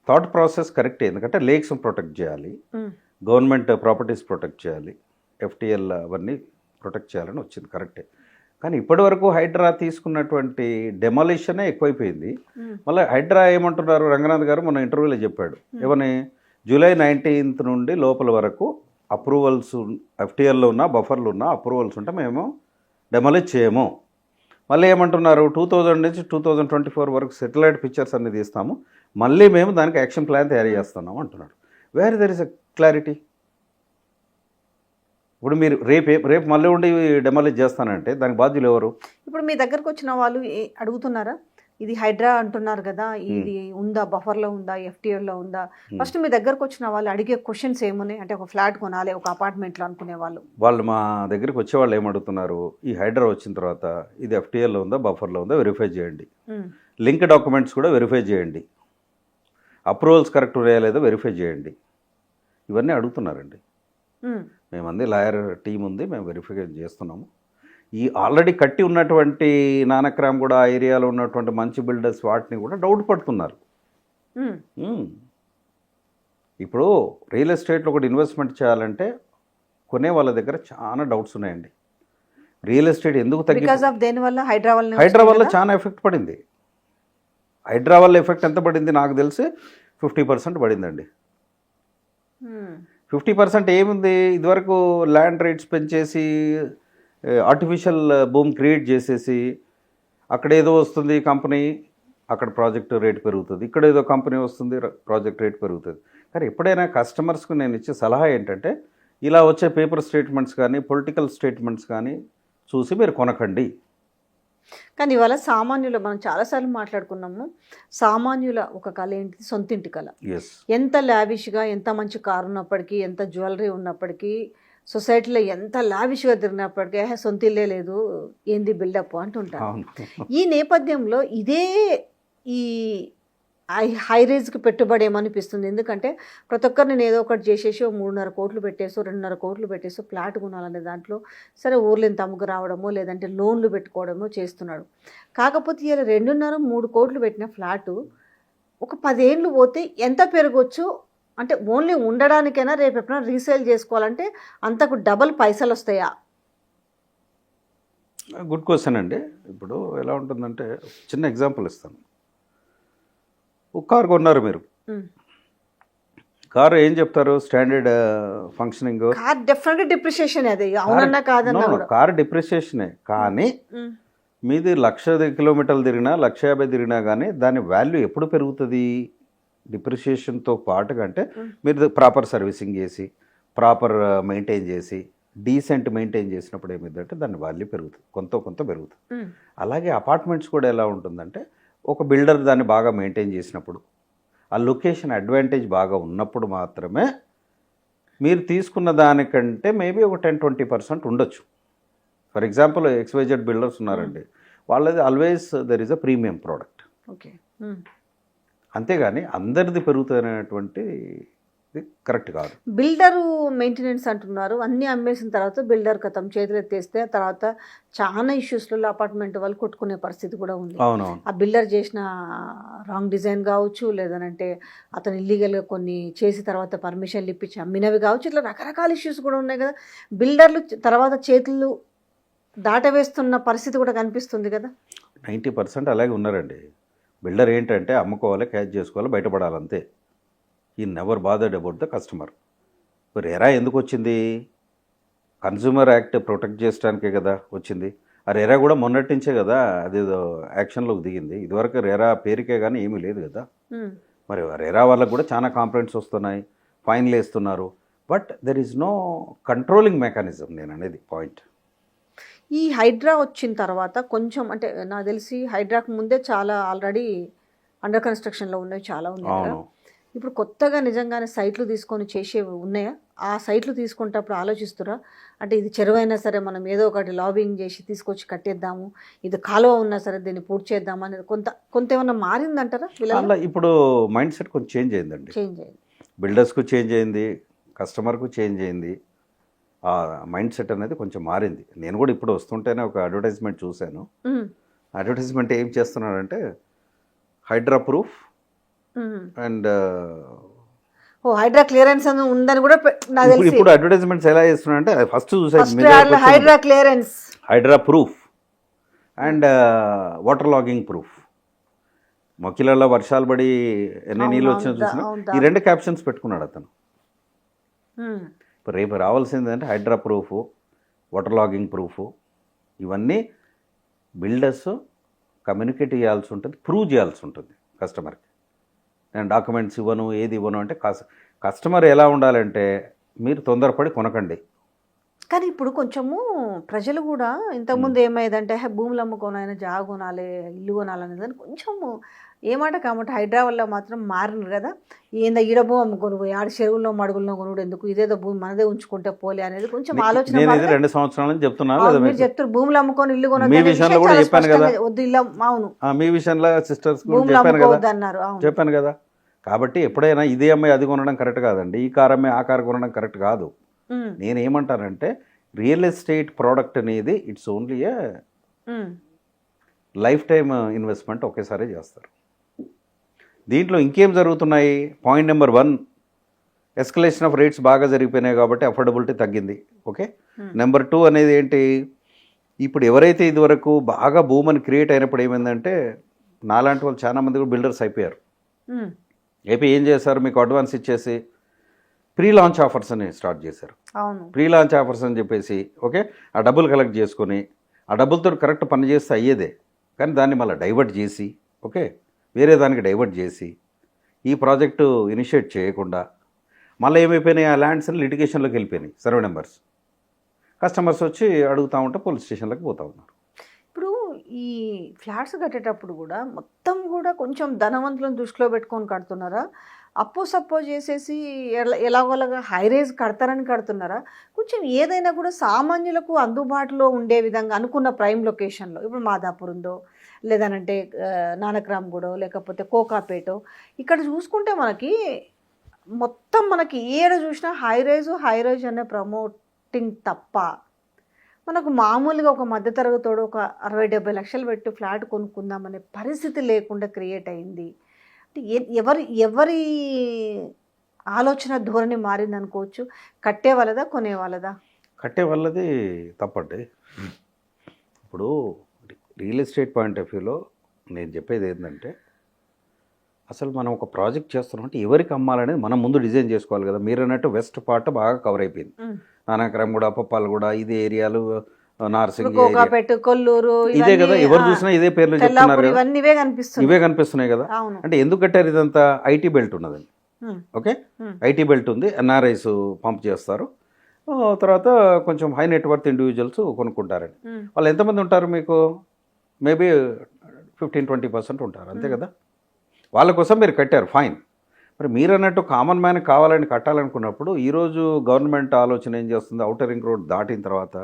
థాట్ ప్రాసెస్ కరెక్టే. ఎందుకంటే లేక్స్ని ప్రొటెక్ట్ చేయాలి, గవర్నమెంట్ ప్రాపర్టీస్ ప్రొటెక్ట్ చేయాలి, ఎఫ్టీఎల్ అవన్నీ ప్రొటెక్ట్ చేయాలని వచ్చింది, కరెక్టే. కానీ ఇప్పటి వరకు హైడ్రా తీసుకున్నటువంటి డెమాలిషనే ఎక్కువైపోయింది. మళ్ళీ హైడ్రా ఏమంటున్నారు, రంగనాథ్ గారు మన ఇంటర్వ్యూలో చెప్పాడు, ఏమని, జూలై 19th నుండి లోపల వరకు అప్రూవల్స్ ఎఫ్టీఎల్లో ఉన్న బఫర్లు ఉన్న అప్రూవల్స్ ఉంటే మేము డెమాలిష్ చేయము. మళ్ళీ ఏమంటున్నారు, 2000 నుంచి 2024 వరకు సెటిలైట్ పిక్చర్స్ అన్ని తీస్తాము, మళ్ళీ మేము దానికి యాక్షన్ ప్లాన్ తయారు చేస్తున్నాము అంటున్నారు. Where there is a clarity? ఇప్పుడు మీరు రేపు మళ్ళీ ఉండి డెమాలిష్ చేస్తానంటే దానికి బాధ్యులు ఎవరు? ఇప్పుడు మీ దగ్గరకు వచ్చిన వాళ్ళు అడుగుతున్నారా, ఇది హైడ్రా అంటున్నారు కదా, ఇది ఉందా, బఫర్లో ఉందా, ఎఫ్టీఎల్లో ఉందా? ఫస్ట్ మీ దగ్గరకు వచ్చిన వాళ్ళు అడిగే క్వశ్చన్స్ ఏమున్నాయి? అంటే ఒక ఫ్లాట్ కొనాలి, ఒక అపార్ట్మెంట్లో అనుకునే వాళ్ళు మా దగ్గరికి వచ్చే వాళ్ళు ఏమడుగుతున్నారు, ఈ హైడ్రా వచ్చిన తర్వాత ఇది ఎఫ్టీఎల్లో ఉందా, బఫర్లో ఉందా వెరిఫై చేయండి, లింక్ డాక్యుమెంట్స్ కూడా వెరిఫై చేయండి, అప్రూవల్స్ కరెక్ట్ ఉన్నాయా లేదో వెరిఫై చేయండి, ఇవన్నీ అడుగుతున్నారండి. మేమంది లాయర్ టీం ఉంది, మేము వెరిఫై చేస్తున్నాము. ఈ ఆల్రెడీ కట్టి ఉన్నటువంటి నానక్రామ్ కూడా ఆ ఏరియాలో ఉన్నటువంటి మంచి బిల్డర్స్ వాటిని కూడా డౌట్ పడుతున్నారు. ఇప్పుడు రియల్ ఎస్టేట్లో ఒకటి ఇన్వెస్ట్మెంట్ చేయాలంటే కొనే వాళ్ళ దగ్గర చాలా డౌట్స్ ఉన్నాయండి. రియల్ ఎస్టేట్ ఎందుకు తగ్గింది? హైడ్రా వల్ల చాలా ఎఫెక్ట్ పడింది. హైడ్రా వల్ల ఎఫెక్ట్ ఎంత పడింది నాకు తెలిసి 50% పడిందండి. 50% ఏముంది, ఇదివరకు ల్యాండ్ రేట్స్ పెంచేసి ఆర్టిఫిషియల్ బూమ్ క్రియేట్ చేసేసి అక్కడ ఏదో వస్తుంది కంపెనీ, అక్కడ ప్రాజెక్ట్ రేట్ పెరుగుతుంది, ఇక్కడ ఏదో కంపెనీ వస్తుంది, ప్రాజెక్ట్ రేట్ పెరుగుతుంది. కానీ ఎప్పుడైనా కస్టమర్స్కు నేను ఇచ్చే సలహా ఏంటంటే, ఇలా వచ్చే పేపర్ స్టేట్మెంట్స్ కానీ పొలిటికల్ స్టేట్మెంట్స్ కానీ చూసి మీరు కొనకండి. కానీ ఇవాళ సామాన్యుల, మనం చాలాసార్లు మాట్లాడుకున్నాము, సామాన్యుల ఒక కళ ఏంటి, సొంతింటి కళ. ఎంత లావిష్గా, ఎంత మంచి కారు ఉన్నప్పటికీ, ఎంత జ్యువెలరీ ఉన్నప్పటికీ, సొసైటీలో ఎంత లావిష్గా తిరిగినప్పటికీ సొంత ఇల్లే లేదు, ఏంది బిల్డప్ అంటుంటారు. ఈ నేపథ్యంలో ఇదే ఈ హై రేజ్కి పెట్టుబడి ఏమనిపిస్తుంది? ఎందుకంటే ప్రతి ఒక్కరు నేను ఏదో ఒకటి చేసేసి 3.5 కోట్లు పెట్టేసో 2.5 కోట్లు పెట్టేసో ఫ్లాట్ కొనాలనే దాంట్లో సరే ఊర్లో ఇంత అమ్ముకు రావడమో లేదంటే లోన్లు పెట్టుకోవడమో చేస్తున్నాడు. కాకపోతే ఇలా 2.5-3 కోట్లు పెట్టిన ఫ్లాటు ఒక 10 ఏళ్ళు పోతే ఎంత పెరగవచ్చు? అంటే ఓన్లీ ఉండడానికైనా రేపు ఎప్పుడైనా రీసేల్ చేసుకోవాలంటే అంతకు డబల్ పైసలు వస్తాయా? గుడ్ క్వశ్చన్ అండి. ఇప్పుడు ఎలా ఉంటుందంటే చిన్న ఎగ్జాంపుల్ ఇస్తాను. ఒక కారు కొన్నారు మీరు, కారు ఏం చెప్తారు, స్టాండర్డ్ ఫంక్షనింగ్, కార్ డెఫినెట్గా డిప్రిషియేషన్, అది అవునన్నా కాదన్నా కారు డిప్రిషియేషనే. కానీ మీది 1,00,000 కిలోమీటర్లు తిరిగినా 1,50,000 తిరిగినా కానీ దాని వాల్యూ ఎప్పుడు పెరుగుతుంది? డిప్రిషియేషన్తో పాటుగా. అంటే మీరు ప్రాపర్ సర్వీసింగ్ చేసి, ప్రాపర్ మెయింటైన్ చేసి, డీసెంట్ మెయింటైన్ చేసినప్పుడు ఏమిటంటే దాని వాల్యూ పెరుగుతుంది, కొంత పెరుగుతుంది. అలాగే అపార్ట్మెంట్స్ కూడా ఎలా ఉంటుందంటే, ఒక బిల్డర్ దాన్ని బాగా మెయింటైన్ చేసినప్పుడు, ఆ లొకేషన్ అడ్వాంటేజ్ బాగా ఉన్నప్పుడు మాత్రమే మీరు తీసుకున్న దానికంటే మేబీ ఒక 10-20% ఉండొచ్చు. ఫర్ ఎగ్జాంపుల్ XYZ బిల్డర్స్ ఉన్నారండి, వాళ్ళది always there is a premium product. Okay, అంతేగాని అందరిది పెరుగుతున్నటువంటి కరెక్ట్ కాదు. బిల్డరు మెయింటెనెన్స్ అంటున్నారు, అన్నీ అమ్మేసిన తర్వాత బిల్డర్ కథం చేతులు ఎత్తేస్తే తర్వాత చాలా ఇష్యూస్లలో అపార్ట్మెంట్ వాళ్ళు కొట్టుకునే పరిస్థితి కూడా ఉంది. అవునవును. ఆ బిల్డర్ చేసిన రాంగ్ డిజైన్ కావచ్చు, లేదనంటే అతను ఇల్లీగల్గా కొన్ని చేసి తర్వాత పర్మిషన్లు ఇప్పించి అమ్మినవి కావచ్చు, ఇట్లా రకరకాల ఇష్యూస్ కూడా ఉన్నాయి కదా. బిల్డర్లు తర్వాత చేతులు దాటవేస్తున్న పరిస్థితి కూడా కనిపిస్తుంది కదా. 90% అలాగే ఉన్నారండి. బిల్డర్ ఏంటంటే అమ్ముకోవాలి, క్యాచ్ చేసుకోవాలి, బయటపడాలంతే. ఈ never bothered about the customer. RERA ఎందుకు వచ్చింది? కన్జ్యూమర్ యాక్ట్ ప్రొటెక్ట్ చేయడానికే కదా వచ్చింది. ఆ రెరా కూడా మొన్నటి నుంచే కదా అదేదో యాక్షన్లోకి దిగింది. ఇదివరకు రెరా పేరుకే కానీ ఏమీ లేదు కదా. మరి రెరా వాళ్ళకు కూడా చాలా కంప్లైంట్స్ వస్తున్నాయి, ఫైన్లు వేస్తున్నారు. But there is no controlling mechanism. నేను అనేది పాయింట్. ఈ హైడ్రా వచ్చిన తర్వాత కొంచెం, అంటే నాకు తెలిసి హైడ్రాకు ముందే చాలా ఆల్రెడీ అండర్ కన్స్ట్రక్షన్లో ఉన్నాయి, చాలా ఉన్నాయి కదా. ఇప్పుడు కొత్తగా నిజంగానే సైట్లు తీసుకొని చేసేవి ఉన్నాయా? ఆ సైట్లు తీసుకుంటప్పుడు ఆలోచిస్తురా, అంటే ఇది చెరువైనా సరే మనం ఏదో ఒకటి లాబింగ్ చేసి తీసుకొచ్చి కట్టేద్దాము, ఇది కాలువ ఉన్నా సరే దీన్ని పూర్తి చేద్దాము అనేది కొంత ఏమన్నా మారిందంటారా? అలా ఇప్పుడు మైండ్ సెట్ కొంచెం చేంజ్ అయిందండి. చేంజ్ అయింది, బిల్డర్స్కు చేంజ్ అయింది, కస్టమర్కు చేంజ్ అయింది. ఆ మైండ్ సెట్ అనేది కొంచెం మారింది. నేను కూడా ఇప్పుడు వస్తుంటేనే ఒక అడ్వర్టైజ్మెంట్ చూశాను. అడ్వర్టైజ్మెంట్ ఏం చేస్తున్నాడంటే Hydraa proof and Hydraa clearance అని ఉందని కూడా ఇప్పుడు అడ్వర్టైజ్మెంట్స్ ఎలా చేస్తున్నారంటే ఫస్ట్ చూసాను, Hydraa clearance, Hydraa proof and water logging proof. మొక్కిలలో వర్షాలు పడి ఎన్ని నీళ్ళు అవును, వచ్చినా చూసినా అవును, ఈ 2 క్యాప్షన్స్ పెట్టుకున్నాడు అతను. ఉమ్, ఇప్పుడు రేపు రావాల్సింది అంటే Hydraa proof, water logging proof, ఇవన్నీ బిల్డర్స్ కమ్యూనికేట్ చేయాల్సి ఉంటుంది, ప్రూవ్ చేయాల్సి ఉంటుంది కస్టమర్కి. నేను డాక్యుమెంట్స్ ఇవ్వను, ఏది ఇవ్వను అంటే కస్టమర్ ఎలా ఉండాలంటే మీరు తొందరపడి కొనకండి. కానీ ఇప్పుడు కొంచెము ప్రజలు కూడా ఇంతకుముందు ఏమైందంటే భూములు అమ్ముకోనైనా జాగ కొనాలి, ఇల్లు కొనాలనేది అని కొంచెము ఏమాట కాబట్టి హైదరాబాద్లో మాత్రం మారినారు కదా. ఏందా ఈడ భూమి అమ్ముకొని పోయి ఆడ చెరువుల్లో మడుగుల్లో కొనుడు ఎందుకు, ఇదేదో భూమి మనదే ఉంచుకుంటే పోలే అనేది కొంచెం ఆలోచన నేను ఇది మారితే- 2 సంవత్సరాల నుంచి చెప్తున్నాను అవును, లేదా మీరు చెప్తారు భూములు అమ్ముకొని ఇల్లు మీ కొనొద్దు విషయంలో కూడా చెప్పాను కదా. వద్దు ఇల్లు అవును మీ విషయంలో సిస్టర్స్ కూడా భూములు చెప్పాను కదా, అమ్ముకోవద్దు అన్నారు. అవును, చెప్పాను కదా. కాబట్టి ఎప్పుడైనా ఇదే అమ్మాయి అది కొనడం కరెక్ట్ కాదండి, ఈ కార్ అమ్మాయి ఆ కార్ కొనడం కరెక్ట్ కాదు. ఉమ్, నేనేమంటానంటే రియల్ ఎస్టేట్ ప్రోడక్ట్ అనేది it's only A um, life time investment, ఒకేసారి చేస్తారు. దీంట్లో ఇంకేం జరుగుతున్నాయి? Point number 1, escalation of rates బాగా జరిగిపోయినాయి కాబట్టి అఫోర్డబిలిటీ తగ్గింది. ఓకే. నెంబర్ 2 అనేది ఏంటి? ఇప్పుడు ఎవరైతే ఇదివరకు బాగా భూమని క్రియేట్ అయినప్పుడు ఏమైందంటే నాలాంటి వాళ్ళు చాలా మంది కూడా బిల్డర్స్ అయిపోయారు. ఉమ్, అయిపోయి ఏం చేశారు, మీకు అడ్వాన్స్ ఇచ్చేసి ప్రీ లాంచ్ ఆఫర్స్ అని స్టార్ట్ చేశారు. అవును, ప్రీ లాంచ్ ఆఫర్స్ అని చెప్పేసి ఓకే, ఆ డబ్బులు కలెక్ట్ చేసుకొని ఆ డబ్బులతో కరెక్ట్ పని చేస్తే అయ్యేదే, కానీ దాన్ని మళ్ళీ డైవర్ట్ చేసి ఓకే వేరే దానికి డైవర్ట్ చేసి ఈ ప్రాజెక్టు ఇనిషియేట్ చేయకుండా మళ్ళీ ఏమైపోయినాయి, ఆ ల్యాండ్స్ని లిటిగేషన్లోకి వెళ్ళిపోయినాయి. సర్వే నెంబర్స్ కస్టమర్స్ వచ్చి అడుగుతూ ఉంటే పోలీస్ స్టేషన్లకు పోతూ ఉన్నారు. ఇప్పుడు ఈ ఫ్లాట్స్ కట్టేటప్పుడు కూడా మొత్తం కూడా కొంచెం ధనవంతులను దృష్టిలో పెట్టుకొని కడుతున్నారా, అప్పో సప్పో చేసేసి ఎలాగోలాగా హై రేజ్ కడతారని కడుతున్నారా? కొంచెం ఏదైనా కూడా సామాన్యులకు అందుబాటులో ఉండే విధంగా అనుకున్న ప్రైమ్ లొకేషన్లో, ఇప్పుడు మాదాపూర్ ఉందో లేదనంటే నానక్రామ్గూడో లేకపోతే కోకాపేటో, ఇక్కడ చూసుకుంటే మనకి మొత్తం మనకి ఏడ చూసినా హై రైజ్ అనే ప్రమోటింగ్ తప్ప మనకు మామూలుగా ఒక మధ్యతరగతోడు ఒక 60-70 లక్షలు పెట్టి ఫ్లాట్ కొనుక్కుందామనే పరిస్థితి లేకుండా క్రియేట్ అయింది. అంటే ఎవరి ఆలోచన ధోరణి మారింది అనుకోవచ్చు. కట్టే వాళ్ళదా కొనే వాళ్ళదా? కట్టే వాళ్ళది తప్పండి. ఇప్పుడు రియల్ ఎస్టేట్ పాయింట్ ఆఫ్ వ్యూలో నేను చెప్పేది ఏంటంటే అసలు మనం ఒక ప్రాజెక్ట్ చేస్తున్నాం అంటే ఎవరికి అమ్మాలనేది మనం ముందు డిజైన్ చేసుకోవాలి కదా. మీరు అన్నట్టు వెస్ట్ పార్ట్ బాగా కవర్ అయిపోయింది, నానాక్రమ్ పప్పాలు కూడా ఇదే ఏరియాలు, నార్సింగ్ కోకాపేట, కొల్లూరు, ఇదే కదా, ఎవరు చూసినా ఇదే పేర్లు చెప్తున్నారు కదా, ఇవన్నీ ఇవే కనిపిస్తున్నాయి. ఇవే కనిపిస్తున్నాయి కదా. అవును. అంటే ఎందుకు కట్టారు? ఇదంతా ఐటీ బెల్ట్ ఉన్నదండి. ఓకే, ఐటీ బెల్ట్ ఉంది, ఎన్ఆర్ఐస్ పంప్ చేస్తారు, తర్వాత కొంచెం హై నెట్వర్త్ ఇండివిజువల్స్ కొనుక్కుంటారండి. వాళ్ళు ఎంతమంది ఉంటారు మీకు? మేబీ 15-20% ఉంటారు, అంతే కదా. వాళ్ళ కోసం మీరు కట్టారు, ఫైన్. మరి మీరు అన్నట్టు కామన్ మ్యాన్ కావాలని కట్టాలనుకున్నప్పుడు ఈరోజు గవర్నమెంట్ ఆలోచన ఏం చేస్తుంది, అవుటర్ రింగ్ రోడ్ దాటిన తర్వాత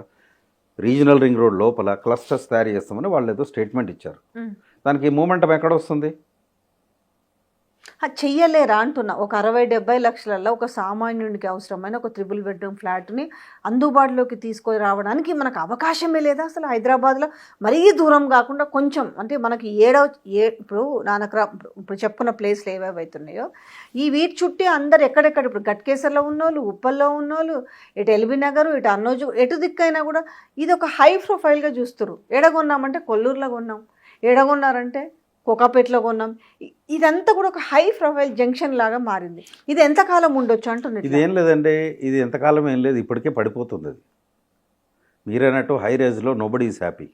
రీజనల్ రింగ్ రోడ్ లోపల క్లస్టర్స్ తయారు చేస్తామని వాళ్ళు ఏదో స్టేట్మెంట్ ఇచ్చారు. దానికి మూమెంటం ఎక్కడ వస్తుంది? చెయ్యలేరా అంటున్నా. ఒక 60-70 లక్షలలో ఒక సామాన్యునికి అవసరమైన ఒక 3 బెడ్రూమ్ ఫ్లాట్ని అందుబాటులోకి తీసుకొని రావడానికి మనకు అవకాశమే లేదా అసలు? హైదరాబాద్లో మరీ దూరం కాకుండా కొంచెం అంటే మనకి ఇప్పుడు ఇప్పుడు చెప్పుకున్న ప్లేస్లు ఏవేవి అవుతున్నాయో ఈ వీటి చుట్టూ అందరు ఎక్కడెక్కడ, ఇప్పుడు గట్కేసర్లో ఉన్నోళ్ళు, ఉప్పల్లో ఉన్నోళ్ళు, ఇటు ఎల్బీ నగరు, ఇటు అన్నోజు, ఎటు దిక్కైనా కూడా ఇది ఒక హై ప్రొఫైల్గా చూస్తారు. ఎడగొన్నామంటే కొల్లూరులో కొన్నాం, ఎడగొన్నారంటే కోకాపేటలో కొన్నాం. ఇదంతా కూడా ఒక హై ప్రొఫైల్ జంక్షన్ లాగా మారింది. ఇది ఎంతకాలం ఉండొచ్చు అంటున్నారు? ఇది ఏం లేదండి, ఇది ఎంతకాలం ఏం లేదు, ఇప్పటికే పడిపోతుంది అది. మీరన్నట్టు హై రేజ్లో నోబడీ ఈజ్ హ్యాపీ.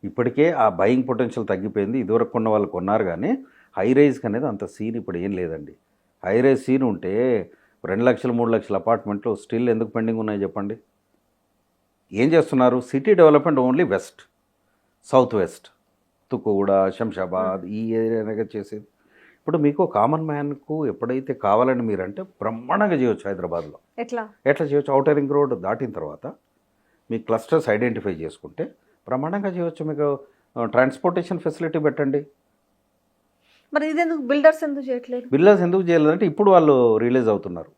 ఇప్పటికే ఆ బయింగ్ పొటెన్షియల్ తగ్గిపోయింది. ఇదివరకు కొన్న వాళ్ళు కొన్నారు, కానీ హై రైజ్కి అనేది అంత సీన్ ఇప్పుడు ఏం లేదండి. హై రైజ్ సీన్ ఉంటే 2 లక్షలు 3 లక్షల అపార్ట్మెంట్లు స్టిల్ ఎందుకు పెండింగ్ ఉన్నాయి చెప్పండి? ఏం చేస్తున్నారు? City development only west, south west, Tukkuguda, Shamshabad ఈ ఏరియాగా చేసేది. ఇప్పుడు మీకు కామన్ మ్యాన్కు ఎప్పుడైతే కావాలని మీరంటే బ్రహ్మాండంగా చేయొచ్చు. హైదరాబాద్లో ఎట్లా చేయొచ్చు? అవుటర్ రింగ్ రోడ్ దాటిన తర్వాత మీ క్లస్టర్స్ ఐడెంటిఫై చేసుకుంటే బ్రహ్మాండంగా చేయొచ్చు. మీకు ట్రాన్స్పోర్టేషన్ ఫెసిలిటీ పెట్టండి. మరి ఇదెందుకు బిల్డర్స్ ఎందుకు చేయట్లేదు? బిల్డర్స్ ఎందుకు చేయలేదంటే ఇప్పుడు వాళ్ళు రిలీజ్ అవుతున్నారు.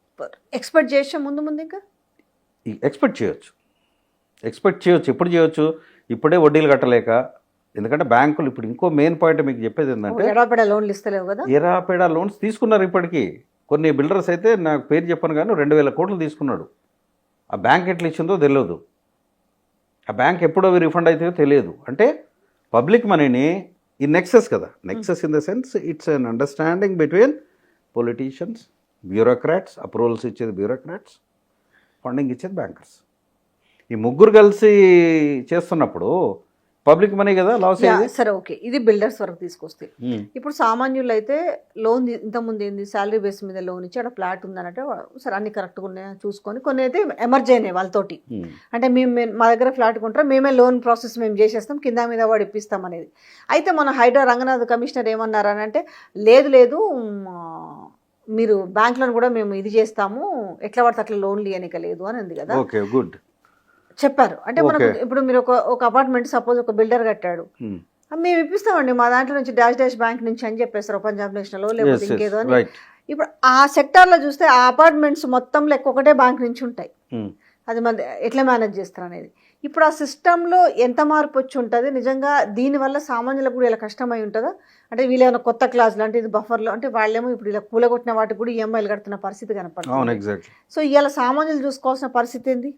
ఎక్స్పెక్ట్ చేసే ముందు ఇంకా ఎక్స్పెక్ట్ చేయొచ్చు. ఎప్పుడు చేయొచ్చు? ఇప్పుడే వడ్డీలు కట్టలేక. ఎందుకంటే బ్యాంకులు ఇప్పుడు ఇంకో మెయిన్ పాయింట్ మీకు చెప్పేది ఏంటంటే ఎడాపెడా లోన్లు ఇస్తలేవు కదా. ఎడాపెడా లోన్స్ తీసుకున్నారు ఇప్పటికీ. కొన్ని బిల్డర్స్ అయితే నాకు పేరు చెప్పను కానీ 2,000 కోట్లు తీసుకున్నాడు. ఆ బ్యాంక్ ఎట్లా ఇచ్చిందో తెలియదు, ఆ బ్యాంక్ ఎప్పుడో రిఫండ్ అవుతుందో తెలియదు. అంటే పబ్లిక్ మనీని ఈ నెక్సెస్ కదా, nexus in the sense it's an understanding between politicians, bureaucrats, approvals ఇచ్చేది బ్యూరోక్రాట్స్, ఫండింగ్ ఇచ్చేది బ్యాంకర్స్. ఈ ముగ్గురు కలిసి చేస్తున్నప్పుడు పబ్లిక్ మనీ కదా లాస్ అయ్యేది. సరే ఓకే, ఇది బిల్డర్స్ వరకు తీసుకొస్తే ఇప్పుడు సామాన్యులు అయితే లోన్ ఇంతకుముందు ఏంది శాలరీ బేస్ మీద లోన్ ఇచ్చి అక్కడ ఫ్లాట్ ఉందనంటే సరే అన్ని కరెక్ట్గా ఉన్నాయా చూసుకొని కొన్ని అయితే ఎమర్జ్ అయినాయి వాళ్ళతోటి. అంటే మా దగ్గర ఫ్లాట్ కొంటారా, మేమే లోన్ ప్రాసెస్ మేము చేసేస్తాం, కింద మీద వాడు ఇప్పిస్తాం అనేది. అయితే మన హైడ్రా రంగనాథ్ కమిషనర్ ఏమన్నారు అని అంటే లేదు మీరు బ్యాంకులను కూడా మేము ఇది చేస్తాము, ఎట్లా పడితే అట్లా లోన్లు ఇవ్వనిక లేదు అని ఉంది కదా. ఓకే, గుడ్ చెప్పారు. అంటే మనకు ఇప్పుడు మీరు ఒక అపార్ట్మెంట్ సపోజ్ ఒక బిల్డర్ కట్టాడు, మేము ఇప్పిస్తామండి మా దాంట్లో నుంచి డాష్ బ్యాంక్ నుంచి అని చెప్పేస్తారు, పంజాబ్ నేషనల్ లేకపోతే ఇంకేదో అని. ఇప్పుడు ఆ సెక్టార్లో చూస్తే ఆ అపార్ట్మెంట్స్ మొత్తం లెక్క ఒకటే బ్యాంక్ నుంచి ఉంటాయి. అది మన ఎట్లా మేనేజ్ చేస్తారు అనేది. ఇప్పుడు ఆ సిస్టంలో ఎంత మార్పు వచ్చి ఉంటుంది నిజంగా, దీనివల్ల సామాన్యులకు కూడా ఇలా కష్టమై ఉంటుందా? అంటే వీళ్ళేమైనా కొత్త క్లాస్ లాంటి ఇది బఫర్లో, అంటే వాళ్ళేమో ఇప్పుడు ఇలా కూలగొట్టిన వాటికి కూడా ఈఎంఐలు కడుతున్న పరిస్థితి కనపడుతుంది. సో ఇవాళ సామాన్యులు చూసుకోవాల్సిన పరిస్థితి ఏంది?